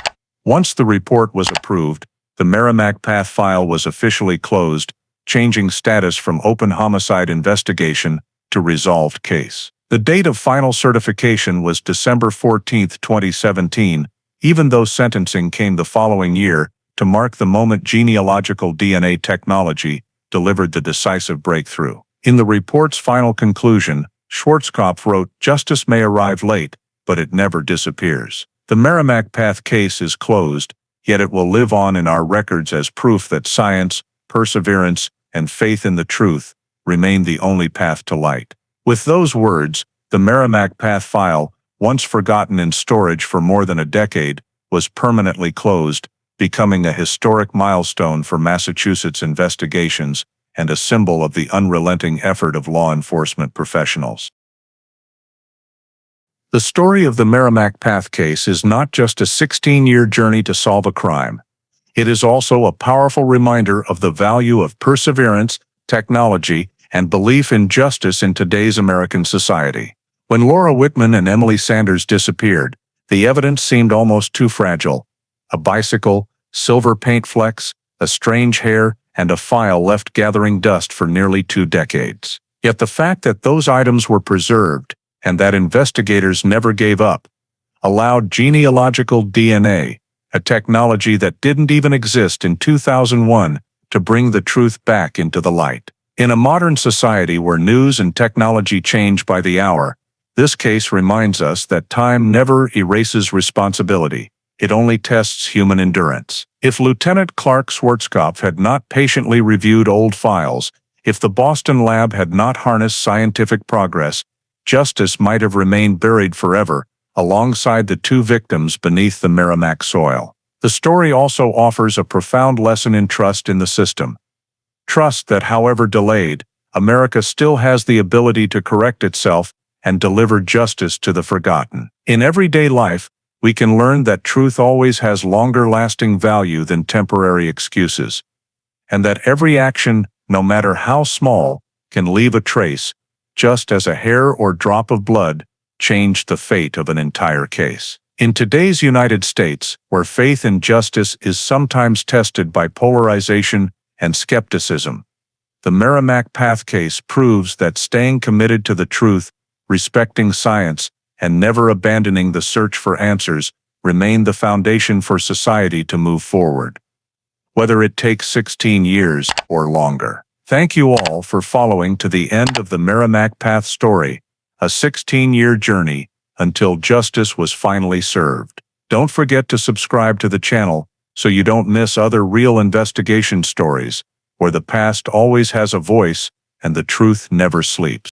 A: Once the report was approved, the Merrimack Path file was officially closed, changing status from open homicide investigation to resolved case. The date of final certification was December 14, 2017, even though sentencing came the following year to mark the moment genealogical DNA technology delivered the decisive breakthrough. In the report's final conclusion, Schwarzkopf wrote, "Justice may arrive late, but it never disappears." The Merrimack Path case is closed, yet it will live on in our records as proof that science, perseverance, and faith in the truth remain the only path to light. With those words, the Merrimack Path file, once forgotten in storage for more than a decade, was permanently closed, becoming a historic milestone for Massachusetts investigations and a symbol of the unrelenting effort of law enforcement professionals. The story of the Merrimack Path case is not just a 16-year journey to solve a crime. It is also a powerful reminder of the value of perseverance, technology, and belief in justice in today's American society. When Laura Whitman and Emily Sanders disappeared, the evidence seemed almost too fragile. A bicycle, silver paint flecks, a strange hair, and a file left gathering dust for nearly 2 decades. Yet the fact that those items were preserved, and that investigators never gave up, allowed genealogical DNA, a technology that didn't even exist in 2001, to bring the truth back into the light. In a modern society where news and technology change by the hour, this case reminds us that time never erases responsibility. It only tests human endurance. If Lieutenant Clark Schwarzkopf had not patiently reviewed old files, if the Boston lab had not harnessed scientific progress, justice might have remained buried forever, alongside the 2 victims beneath the Merrimack soil. The story also offers a profound lesson in trust in the system. Trust that, however delayed, America still has the ability to correct itself and deliver justice to the forgotten. In everyday life, we can learn that truth always has longer-lasting value than temporary excuses, and that every action, no matter how small, can leave a trace, just as a hair or drop of blood changed the fate of an entire case. In today's United States, where faith in justice is sometimes tested by polarization and skepticism, the Merrimack Path case proves that staying committed to the truth, respecting science, and never abandoning the search for answers remain the foundation for society to move forward, whether it takes 16 years or longer. Thank you all for following to the end of the Merrimack Path story, a 16-year journey until justice was finally served. Don't forget to subscribe to the channel so you don't miss other real investigation stories where the past always has a voice and the truth never sleeps.